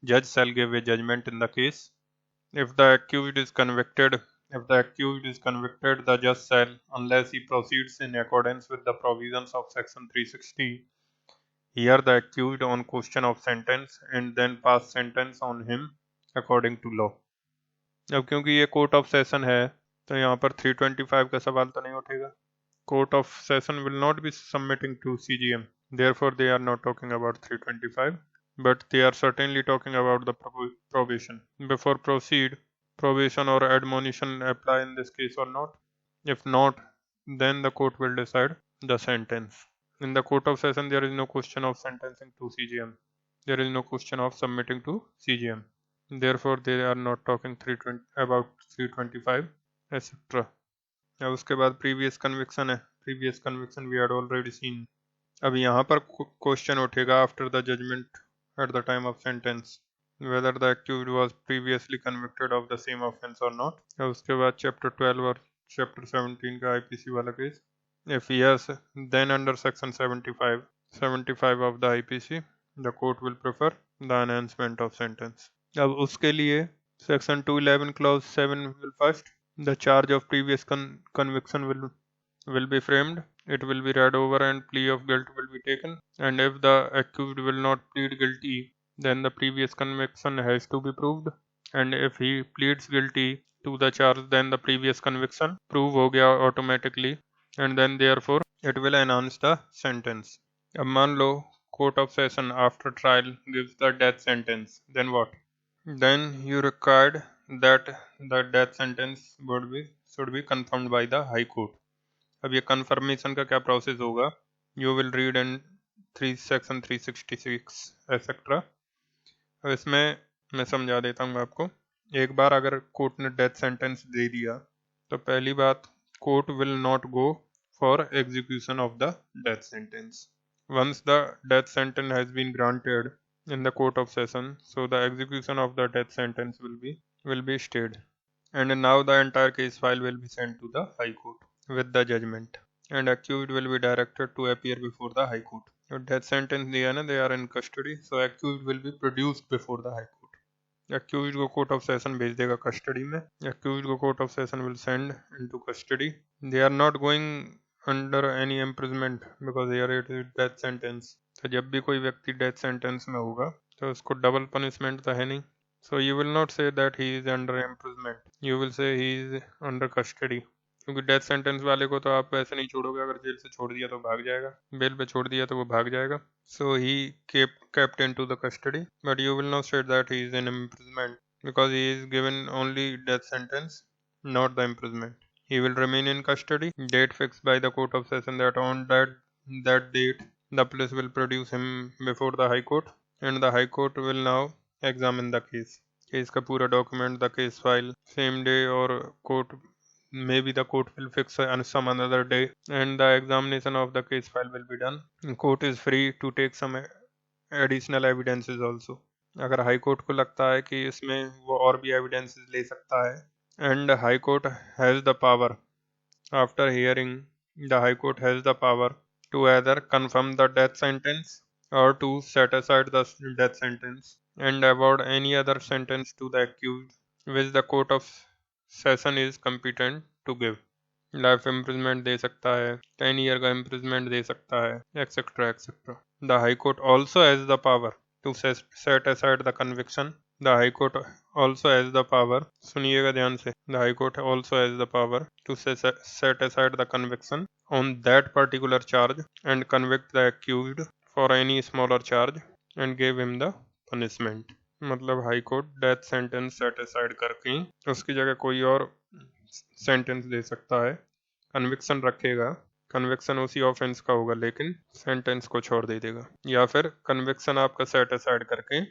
Speaker 1: judge shall give a judgment in the case. If the accused is convicted, the judge shall, unless he proceeds in accordance with the provisions of Section 360, hear the accused on question of sentence and then pass sentence on him according to law. अब क्योंकि ये court of session है तो यहाँ पर 325 का सवाल तो नहीं उठेगा. Court of session will not be submitting to CGM. Therefore, they are not talking about 325, but they are certainly talking about the probation. Before proceed, probation or admonition apply in this case or not? If not, then the court will decide the sentence. In the court of session, there is no question of sentencing to CGM. There is no question of submitting to CGM. Therefore, they are not talking about 325, etc. अब उसके बाद previous conviction है. Previous conviction we had already seen. अब यहाँ पर question उठेगा after the judgment at the time of sentence whether the accused was previously convicted of the same offense or not. अब उसके बाद चैप्टर 12 और चैप्टर 17 का आईपीसी वाला case. If yes, then under section 75 of the IPC, the court will prefer the enhancement of sentence. अब उसके लिए section 211 clause 7 will first. The charge of previous conviction will be framed. It will be read over and plea of guilt will be taken. And if the accused will not plead guilty, then the previous conviction has to be proved. And if he pleads guilty to the charge, then the previous conviction prove हो गया automatically. And then therefore it will enhance the sentence. अब मान लो court of session after trial gives the death sentence. Then what? Then you required that the death sentence should be confirmed by the High Court. अब ये confirmation का क्या process होगा? You will read in section 366 etc. अब इसमें मैं समझा देता हूँ आपको. एक बार अगर कोर्ट ने डेथ सेंटेंस दे दिया तो पहली बात, court will not go for execution of the death sentence. Once the death sentence has been granted in the court of session, so the execution of the death sentence will be stayed, and now the entire case file will be sent to the High Court with the judgment, and accused will be directed to appear before the High Court. So death sentence दिया ना, they are in custody, so accused will be produced before the High Court. Accused को court of session भेज देगा custody में. Accused को court of session will send into custody. They are not going under any imprisonment because here it is death sentence. तो जब भी कोई व्यक्ति death sentence में होगा तो उसको double punishment तो है नहीं. So you will not say that he is under imprisonment. You will say he is under custody. क्योंकि डेथ सेंटेंस वाले को तो आप ऐसे नहीं छोड़ोगे. अगर जेल से छोड़ दिया तो भाग जाएगा, बेल पे छोड़ दिया तो वो भाग जाएगा. So he kept into the custody, but you will not say that he is in imprisonment because he is given only death sentence, not the imprisonment. He will remain in custody. Date fixed by the court of session, that on that date the police will produce him before the High Court, and the High Court will now examine the case. Case का पूरा document, the case file, same day or court. Maybe the court will fix on some another day, and the examination of the case file will be done. Court is free to take some additional evidences also. अगर high court को लगता है कि इसमें वो और भी evidences ले सकता है, and High Court has the power, after hearing, the High Court has the power to either confirm the death sentence or to set aside the death sentence and award any other sentence to the accused which the court of session is competent to give. Life imprisonment दे सकता है, 10 year का imprisonment दे सकता है, etcetera etcetera. The high court also has the power to set aside the conviction. The high court also has the power, सुनिएगा ध्यान से, the high court also has the power to set aside the conviction on that particular charge and convict the accused for any smaller charge and give him the punishment. मतलब high court death sentence set aside करके उसकी जगह कोई और sentence दे सकता है. Conviction रखेगा, conviction उसी ऑफेंस का होगा लेकिन सेंटेंस को छोड़ दे देगा. या फिर कन्विक्शन आपका सेट असाइड करके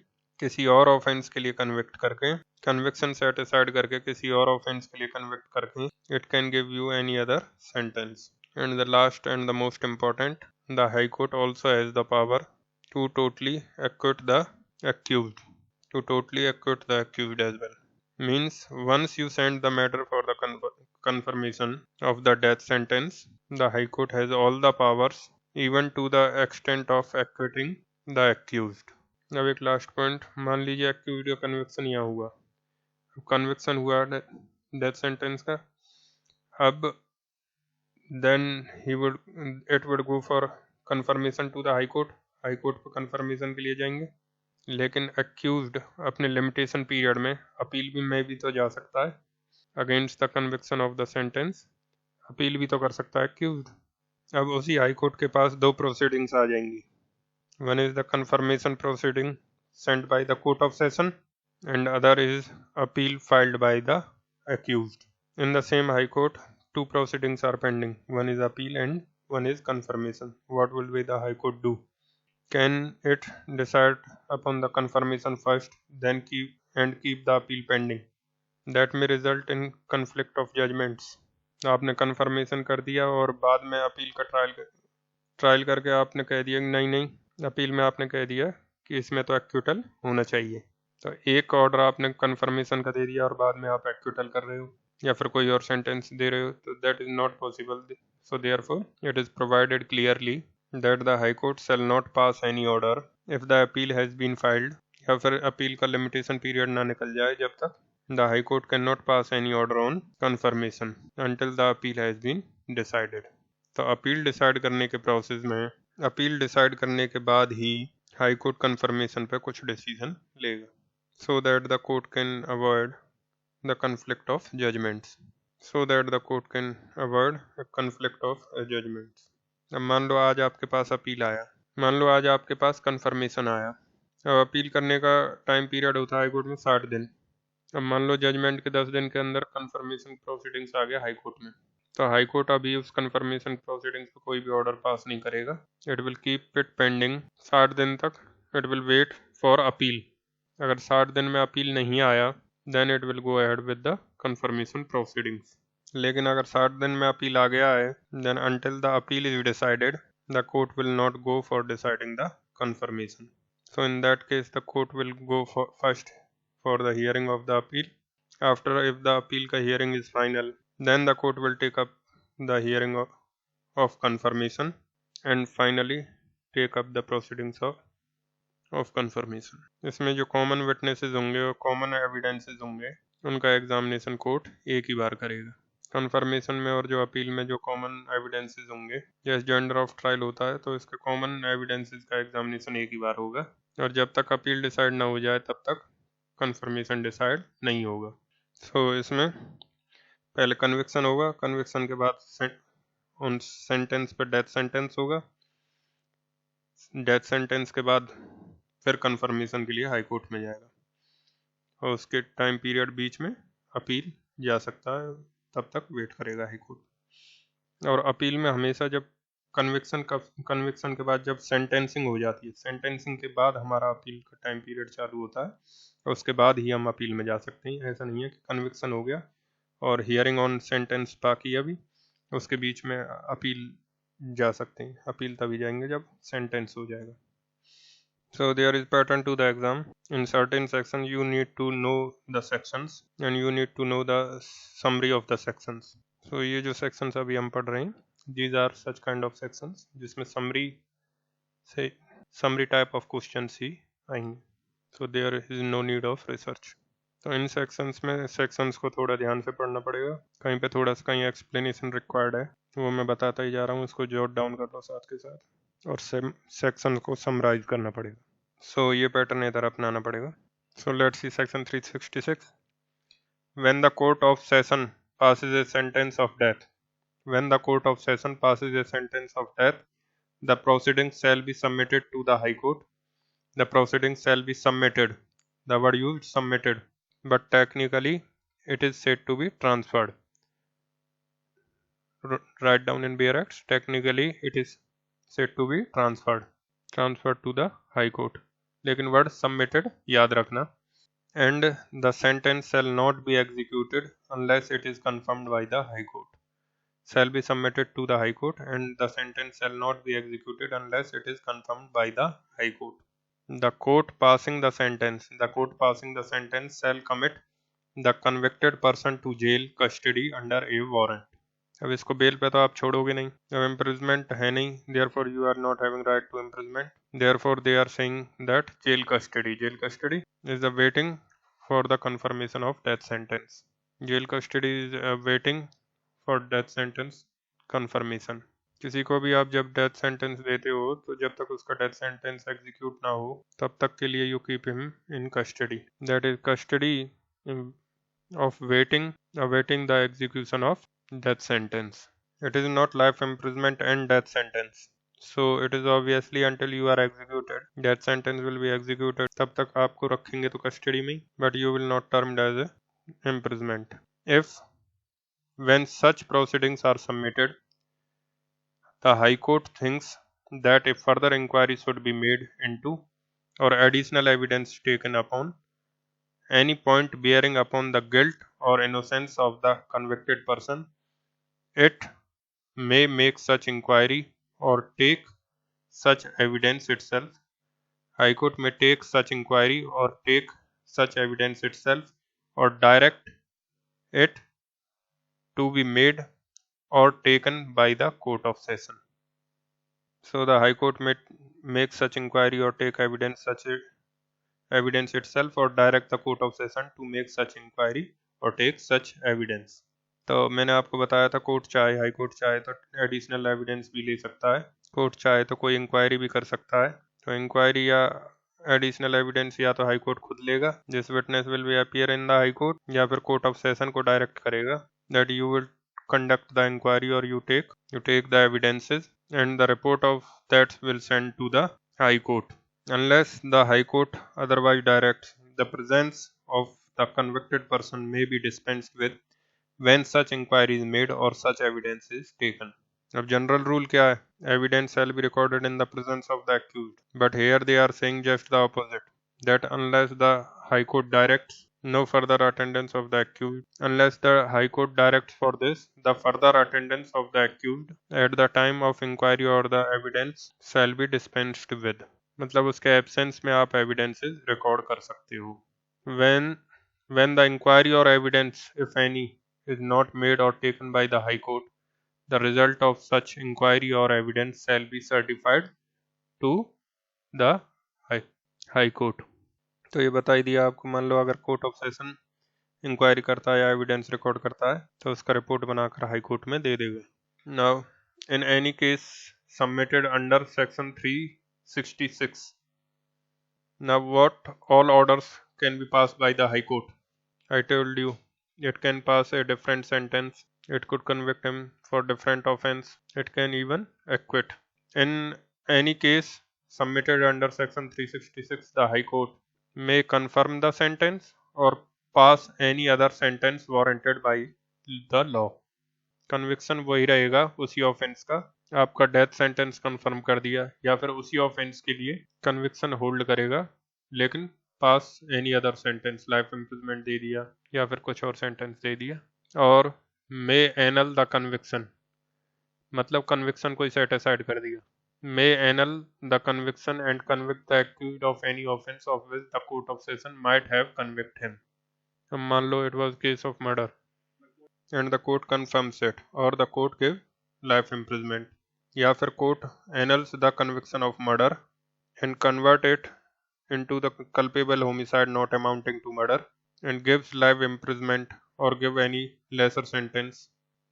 Speaker 1: किसी और ऑफेंस के लिए कन्विक्ट करके, कन्विक्शन सेट असाइड करके किसी और ऑफेंस के लिए कन्विक्ट करके, it can give you any other sentence. And the last and the most important, the high court also has the power to totally acquit the accused. To totally acquit the accused as well. Means once you send the matter for the confirmation of the death sentence, the High Court has all the powers even to the extent of acquitting the accused. अब एक last point, मान लीजिए accused का conviction यहाँ हुआ, conviction हुआ death sentence का, अब then it would go for confirmation to the high court, high court पर कन्फर्मेशन के लिए जाएंगे। लेकिन accused अपने लिमिटेशन पीरियड में अपील भी तो जा सकता है against the conviction of the sentence, appeal भी तो कर सकता है accused। अब उसी हाई कोर्ट के पास दो प्रोसीडिंग्स आ जाएंगी, one is the confirmation proceeding sent by the court of session and other is appeal filed by the accused। In the same high court, two proceedings are pending. One is appeal and one is confirmation. What will be the high court do? Can it decide upon the confirmation first, then keep the appeal pending? That may result in conflict of judgments. आपने confirmation कर दिया और बाद में appeal का trial करके आपने कह दिया कि नहीं, अपील में आपने कह दिया कि इसमें तो एक्विटल होना चाहिए। तो एक ऑर्डर आपने confirmation का दे दिया और बाद में आप एक्विटल कर रहे हो या फिर कोई और सेंटेंस दे रहे हो, तो that is not possible. So therefore it is provided clearly that the high court shall not pass any order if the appeal has been filed, या फिर अपील का लिमिटेशन पीरियड ना निकल जाए जब तक the high court can not pass any order on confirmation until the appeal has been decided. तो appeal decide करने के प्रोसेस में, अपील डिसाइड करने के बाद ही हाई कोर्ट कन्फर्मेशन पे कुछ डिसीजन लेगा, so that the court can avoid the conflict of judgments, so that the court can avoid a conflict of judgments। अब मान लो आज आपके पास अपील आया, मान लो आज आपके पास कन्फर्मेशन आया, अब अपील करने का टाइम पीरियड होता है हाई कोर्ट में 60 दिन। अब मान लो जजमेंट के 10 दिन के अंदर कन्फर्मेशन प्रोसीडिंग्स आ गया हाई कोर्ट में, तो हाई कोर्ट अभी उस कन्फर्मेशन प्रोसीडिंग्स पर कोई भी ऑर्डर पास नहीं करेगा, it will keep it pending 60 दिन तक, it will wait for appeal. अगर 60 दिन में अपील नहीं आया then it will go ahead with the confirmation proceedings। लेकिन अगर 60 दिन में अपील आ गया है, then until the appeal is decided, the court will not go for deciding the confirmation। So in that case the court will go first for the hearing of the appeal। After, if the appeal का hearing is final, then the court will take up the hearing of confirmation and finally take up the proceedings of confirmation। इसमें जो common witnesses होंगे और common evidences होंगे उनका examination court एक ही बार करेगा। Conformation में और जो अपील में जो कॉमन एविडेंसेस होंगे, जैसे जेंडर ऑफ ट्रायल होता है तो इसके कॉमन एविडेंसेस का एग्जामिनेशन एक ही बार होगा, और जब तक अपील डिसाइड ना हो जाए तब तक कन्फर्मेशन डिसाइड नहीं होगा। सो इसमें पहले कन्विक्शन होगा, कन्विक्शन के बाद उन सेंटेंस पर डेथ सेंटेंस होगा, डेथ सेंटेंस के बाद फिर कन्फर्मेशन के लिए हाई कोर्ट में जाएगा, और उसके टाइम पीरियड बीच में अपील जा सकता है, तब तक वेट करेगा हाई कोर्ट। और अपील में हमेशा जब कन्विक्शन के बाद जब सेंटेंसिंग हो जाती है, सेंटेंसिंग के बाद हमारा अपील का टाइम पीरियड चालू होता है, और उसके बाद ही हम अपील में जा सकते हैं। ऐसा नहीं है कि कन्विक्शन हो गया और हियरिंग ऑन सेंटेंस बाकी अभी, उसके बीच में अपील जा सकते हैं। अपील तभी जाएंगे जब सेंटेंस हो जाएगा। So there is pattern to the exam. In certain section you need to know the sections and you need to know the summary of the sections। So ये जो sections अभी हम पढ़ रहे हैं, these are such kind of sections जिसमें summary type of questions ही आएंगे। So there is no need of research। तो इन sections में sections को थोड़ा ध्यान से पढ़ना पड़ेगा, कहीं पे थोड़ा सा कहीं explanation required है, वो मैं बताता ही जा रहा हूँ, इसको जॉट डाउन कर लो साथ के साथ, और सेक्शन को समराइज करना पड़ेगा। सो ये पैटर्न इधर अपनाना पड़ेगा। So let's see section 366। When the court of session passes a sentence of death, when the court of session passes a sentence of death, the proceedings shall be submitted to the high court। The proceedings shall be submitted, the word used submitted, but technically it is said to be transferred। Write down in bare X, technically it is said to be transferred to the high court, लेकिन word submitted याद रखना। And the sentence shall not be executed unless it is confirmed by the high court। shall be submitted to the high court and the sentence shall not be executed unless it is confirmed by the high court। The court passing the sentence shall commit the convicted person to jail custody under a warrant। अब इसको bell पे तो आप छोड़ोगे नहीं, अब imprisonment है नहीं, therefore you are not having right to imprisonment, therefore they are saying that jail custody is the waiting for the confirmation of death sentence. Jail custody is waiting for death sentence confirmation। किसी को भी आप जब death sentence देते हो तो जब तक उसका डेथ सेंटेंस एग्जीक्यूट ना हो तब तक के लिए you keep him in custody, that is custody of awaiting the execution of death sentence. It is not life imprisonment and death sentence. So it is obviously until you are executed. Death sentence will be executed. तब तक आपको रखेंगे तो custody में, but you will not termed as a imprisonment. If when such proceedings are submitted, the High Court thinks that a further inquiry should be made into or additional evidence taken upon any point bearing upon the guilt or innocence of the convicted person, it may make such inquiry or take such evidence itself. High Court may take such inquiry or take such evidence itself or direct it to be made or taken by the Court of Session. So the High Court may make such inquiry or take evidence itself or direct the Court of Session to make such inquiry or take such evidence. तो मैंने आपको बताया था court चाहे high court चाहे तो additional evidence भी ले सकता है, कोर्ट चाहे तो कोई इंक्वायरी भी कर सकता है। तो इंक्वायरी या एडिशनल एविडेंस या तो हाई कोर्ट खुद लेगा, this witness will be appear in the high court, या फिर कोर्ट ऑफ सेशन को डायरेक्ट करेगा that you will conduct the inquiry or you take the evidences and the report of that will send to the high court unless the high court otherwise directs. The presence of the convicted person may be dispensed with when such inquiry is made or such evidence is taken. अब general rule क्या है? Evidence shall be recorded in the presence of the accused, but here they are saying just the opposite, that unless the high court directs no further attendance of the accused, unless the high court directs for this, the further attendance of the accused at the time of inquiry or the evidence shall be dispensed with. मतलब उसके absence में आप evidences record कर सकते हो। When the inquiry or evidence, if any, is not made or taken by the high court, the result of such inquiry or evidence shall be certified to the high court. तो ये बता ही दिया आपको। मान लो अगर कोर्ट ऑफ सेशन इंक्वायरी करता है या एविडेंस रिकॉर्ड करता है तो उसका रिपोर्ट बनाकर हाई कोर्ट में दे देगा। Now in any case submitted under section 366, now what all orders can be passed by the high court? I told you it can pass a different sentence, it could convict him for different offense, it can even acquit. In any case submitted under section 366, the high court may confirm the sentence or pass any other sentence warranted by the law. Conviction वही रहेगा उसी offence का, आपका death sentence confirm कर दिया या फिर उसी ऑफेंस के लिए कन्विक्शन होल्ड करेगा, लेकिन pass any other sentence, life imprisonment दे दिया या फिर कुछ और सेंटेंस दे दिया। और मे एनल द कन्विक्शन, मतलब कन्विक्शन को सेट असाइड कर दिया। May annul the conviction and convict the accused of any offence of which the court of session might have convict him. अब मान लो it was case of murder and the court confirms it or the court give life imprisonment, या फिर court annuls the conviction of murder and convert it into the culpable homicide not amounting to murder and gives life imprisonment or give any lesser sentence.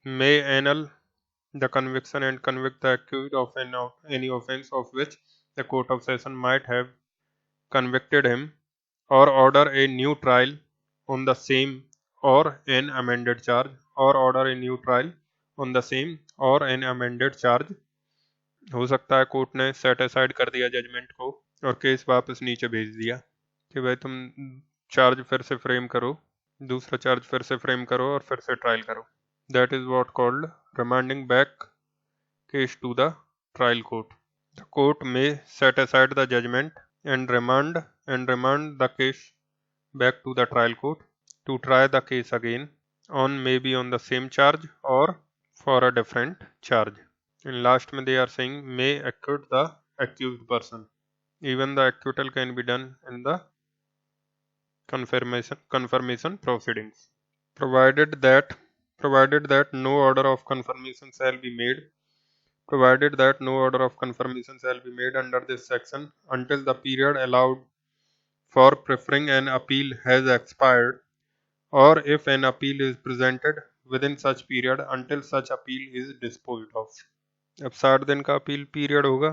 Speaker 1: May annul the conviction and convict the accused of any offense of which the court of session might have convicted him or order a new trial on the same or an amended charge or order a new trial on the same or an amended charge. हो सकता है court ने set aside कर दिया judgement को और case वापस नीचे भेज दिया कि भाई तुम चार्ज फिर से फ्रेम करो, दूसरा चार्ज फिर से फ्रेम करो और फिर से ट्रायल करो। That is what called remanding back case to the trial court. The court may set aside the judgment and remand the case back to the trial court to try the case again on maybe on the same charge or for a different charge. And last में they are saying may acquit the accused person. Even the acquittal can be done in the confirmation proceedings, provided that provided that no order of confirmation shall be made, provided that no order of confirmation shall be made under this section until the period allowed for preferring an appeal has expired, or if an appeal is presented within such period until such appeal is disposed of. अब 60 दिन का appeal period होगा।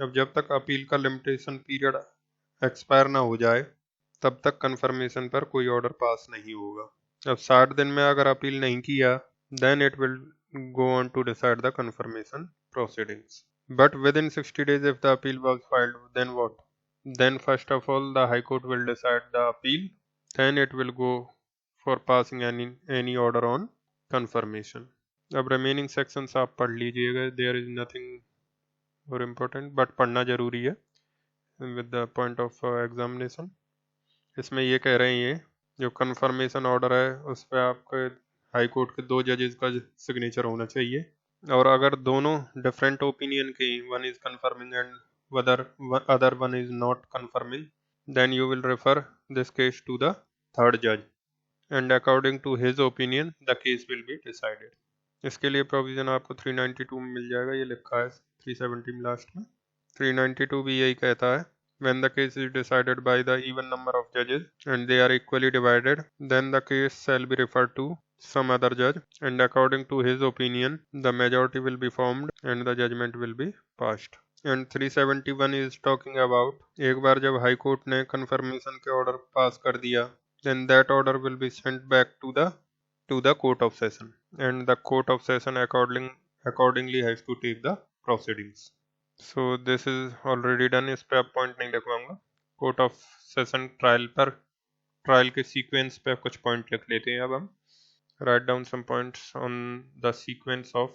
Speaker 1: अब जब तक appeal का limitation period expire ना हो जाए तब तक कंफर्मेशन पर कोई ऑर्डर पास नहीं होगा। अब 60 दिन में अगर अपील नहीं किया then it will go on to decide the confirmation proceedings. But within 60 days if the appeal was filed, then what? Then first of all the High Court will decide the appeal, then it will go for passing any order on confirmation. अब remaining sections आप पढ़ लीजिएगा, there is nothing more important, but पढ़ना जरूरी है with the point of examination. इसमें ये कह रहे हैं ये जो confirmation order है उस पर आपके हाई कोर्ट के 2 जजेस का सिग्नेचर होना चाहिए, और अगर दोनों डिफरेंट ओपिनियन के, one is confirming and other one is not confirming, then you will refer this case to the third जज and according to his opinion the case will be decided. इसके लिए provision आपको 392 में मिल जाएगा, ये लिखा है 370 में लास्ट में। 392 भी यही कहता है when the case is decided by the even number of judges and they are equally divided, then the case shall be referred to some other judge and according to his opinion the majority will be formed and the judgment will be passed. And 371 is talking about एक बार जब high court ने confirmation के order पास कर दिया then that order will be sent back to the court of session and the court of session accordingly has to take the proceedings. So this is already done, इस पे अब point नहीं लिखवाऊंगा। Court of session trial पर trial के sequence पे कुछ point लिख लेते हैं। अब हम write down some points on the sequence of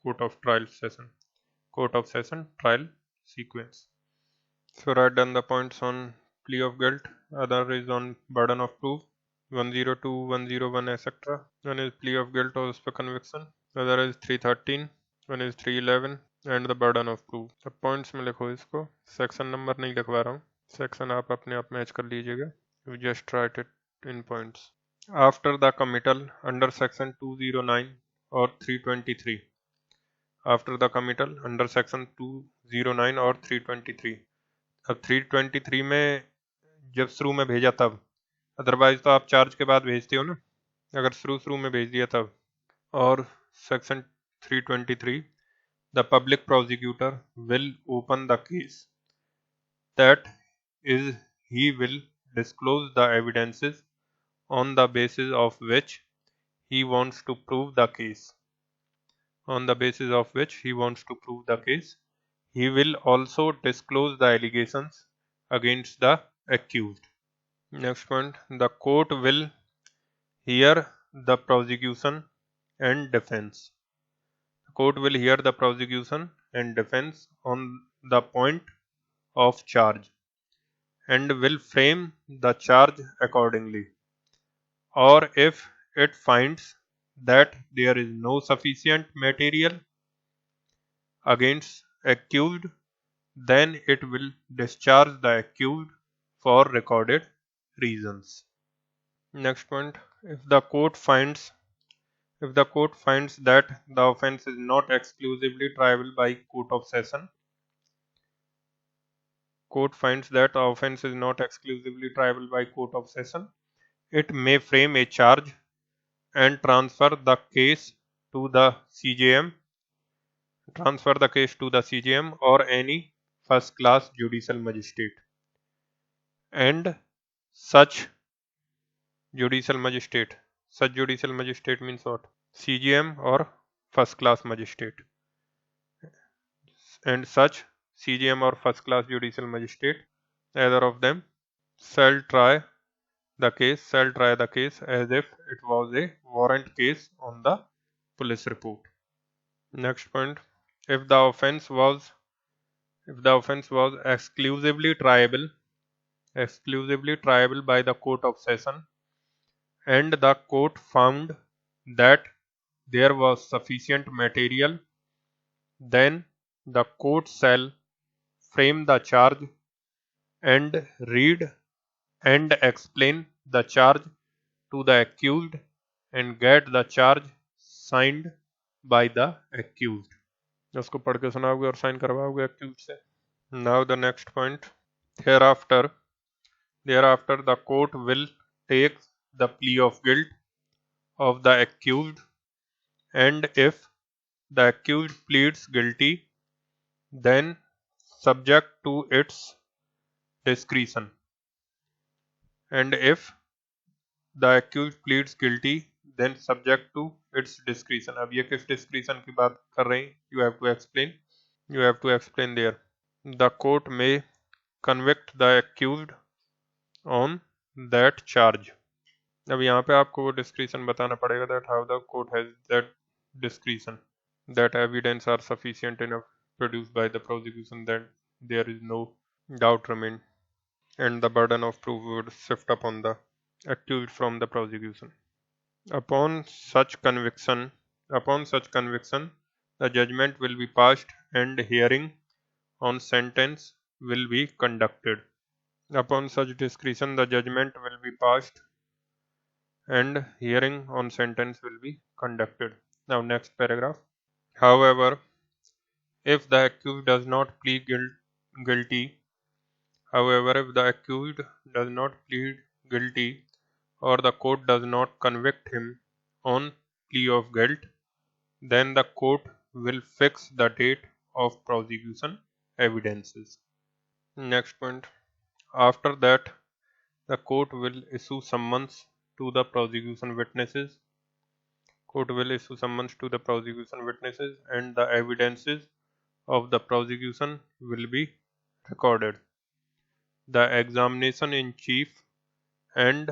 Speaker 1: court of session trial sequence. So write down the points on plea of guilt, other is on burden of proof, 102, 101 etc. One is plea of guilt और उस पर conviction, other is 313, one is 311 and the burden of proof. सब points में लिखो इसको, section number नहीं लिखवा रहा हूँ, सेक्शन आप अपने आप मैच कर लीजिएगा, you just write it in points. After the committal under section 209 or 323, after the committal under section 209 और 323, अब 323 में जब शुरू में भेजा तब, अदरवाइज तो आप चार्ज के बाद भेजते हो ना, अगर शुरू में भेज दिया तब। और section 323, the public prosecutor will open the case, that is he will disclose the evidences on the basis of which he wants to prove the case. On the basis of which he wants to prove the case, he will also disclose the allegations against the accused. Next point, the court will hear the prosecution and defense. The court will hear the prosecution and defense on the point of charge and will frame the charge accordingly. Or if it finds that there is no sufficient material against accused, then it will discharge the accused for recorded reasons. Next point, if the court finds that the offence is not exclusively triable by court of session, it may frame a charge and transfer the case to the CJM or any first class judicial magistrate. And such judicial magistrate means what? CJM or first class magistrate. And such CJM or first class judicial magistrate, either of them, shall try the case as if it was a warrant case on the police report. Next point, if the offence was exclusively triable by the court of session and the court found that there was sufficient material, then the court shall frame the charge and read and explain the charge to the accused and get the charge signed by the accused. उसको पढ़ के सुनाओगे और sign करवाओगे accused से. Now the next point. Thereafter the court will take the plea of guilt of the accused, and if the accused pleads guilty, then subject to its discretion. And if the accused pleads guilty, then subject to its discretion. अब ये किस discretion की बात कर रहे हैं? You have to explain. You have to explain there. The court may convict the accused on that charge. अब यहाँ पे आपको वो discretion बताना पड़ेगा that how the court has that discretion. That evidence are sufficient enough produced by the prosecution that there is no doubt remain, and the burden of proof would shift upon the accused from the prosecution. Upon such conviction, the judgment will be passed and hearing on sentence will be conducted. Upon such discretion, the judgment will be passed and hearing on sentence will be conducted. Now, next paragraph. However, if the accused does not plead guilty, or the court does not convict him on plea of guilt, then the court will fix the date of prosecution evidences. Next point. After that, the court will issue summons to the prosecution witnesses. And the evidences of the prosecution will be recorded. The examination in chief and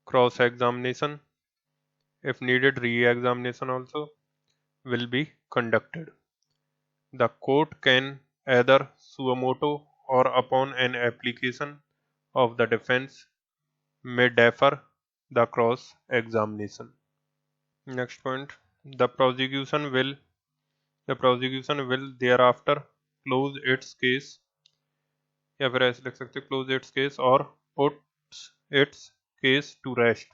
Speaker 1: cross-examination, if needed re-examination also, will be conducted. The court can either suo motu or upon an application of the defense may defer the cross-examination. Next point. The prosecution will thereafter close its case, या फिर ऐसे लिख सकते close its case or puts its case to rest,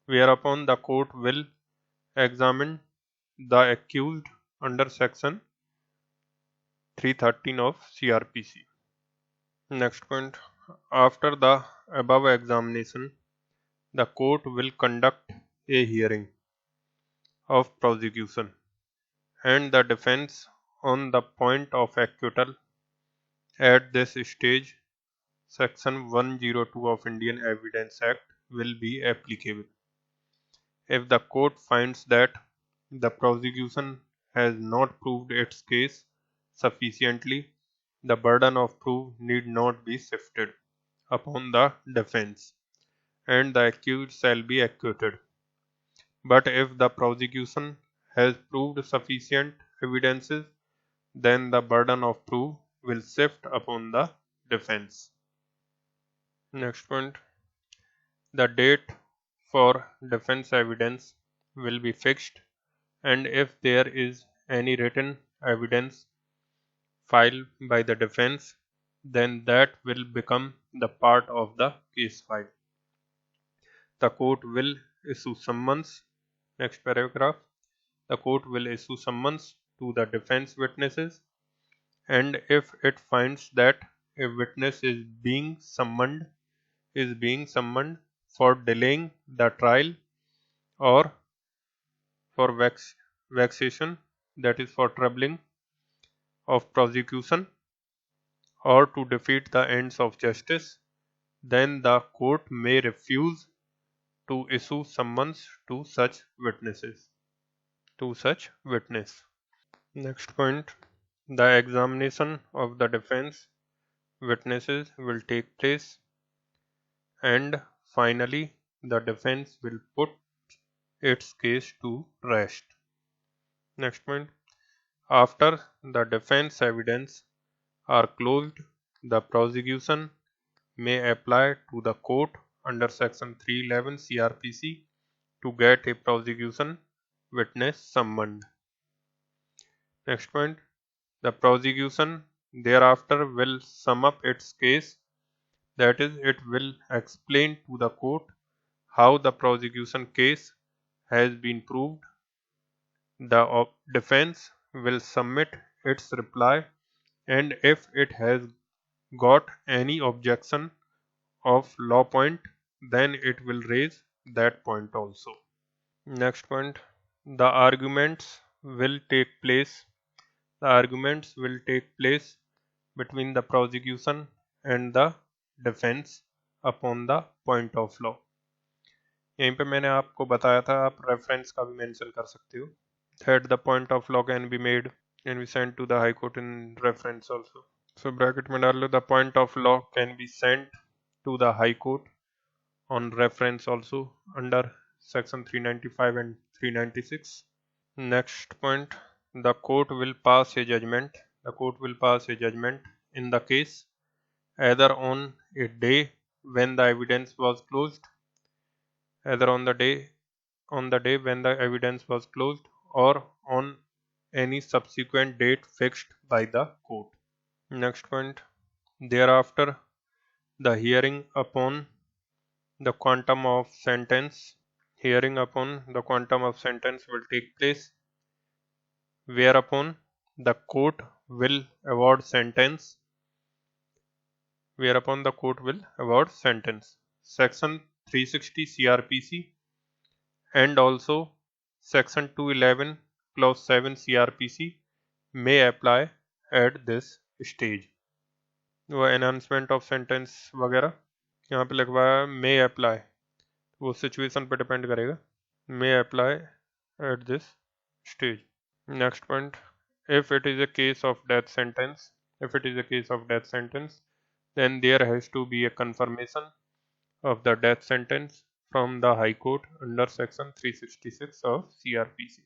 Speaker 1: whereupon the court will examine the accused under section 313 of CRPC. Next point. After the above examination, the court will conduct a hearing of prosecution and the defense on the point of acquittal. At this stage, Section 102 of Indian Evidence Act will be applicable. If the court finds that the prosecution has not proved its case sufficiently, the burden of proof need not be shifted upon the defense, and the accused shall be acquitted. But if the prosecution has proved sufficient evidences, then the burden of proof will shift upon the defense. Next point. The date for defense evidence will be fixed, and if there is any written evidence filed by the defense, then that will become the part of the case file. The court will issue summons. Next paragraph. The court will issue summons to the defense witnesses, and if it finds that a witness is being summoned for delaying the trial or for vexation, that is for troubling of prosecution or to defeat the ends of justice, then the court may refuse to issue summons to such witness. Next point. The examination of the defense witnesses will take place, and finally the defense will put its case to rest. Next point. After the defense evidence are closed, the prosecution may apply to the court under section 311 CRPC to get a prosecution witness summoned. Next point. The prosecution thereafter will sum up its case, that is, it will explain to the court how the prosecution case has been proved, the defense will submit its reply, and if it has got any objection of law point, then it will raise that point also. Next point, the arguments will take place. The arguments will take place between the prosecution and the defense upon the point of law. यहीं पे मैंने आपको बताया था, आप reference का भी mention कर सकते हो. That the point of law can be made and be sent to the high court in reference also. So bracket में डाल लो, the point of law can be sent to the high court on reference also under section 395 and 396. Next point, the court will pass a judgment. The court will pass a judgment in the case either on a day when the evidence was closed, either on the day when the evidence was closed, or on any subsequent date fixed by the court. Next point, thereafter the hearing upon the quantum of sentence will take place, whereupon the court will award sentence. Section 360 CRPC and also Section 211 Clause 7 CRPC may apply at this stage. वो enhancement of sentence वगैरह यहाँ पे लगवाया may apply, वो situation पे depend करेगा. may apply at this stage. Next point, if it is a case of death sentence, then there has to be a confirmation of the death sentence from the High Court under section 366 of CRPC.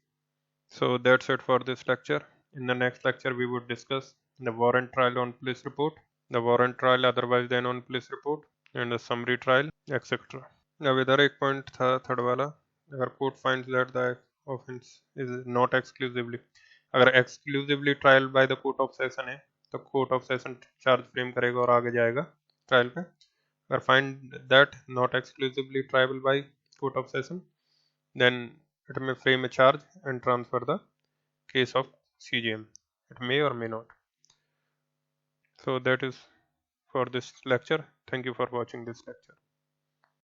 Speaker 1: So that's it for this lecture. In the next lecture we would discuss the warrant trial on police report, the warrant trial otherwise known on police report, and the summary trial, etc. अब इधर एक point था third वाला, अगर court finds that the offence is not exclusively, अगर exclusively trial by the court of session है तो court of session charge frame करेगा और आगे जाएगा ट्रायल पे. अगर find that not exclusively triable by court of session, then it may frame a charge and transfer the case of CJM. It may or may not. So that is for this lecture. Thank you for watching this lecture.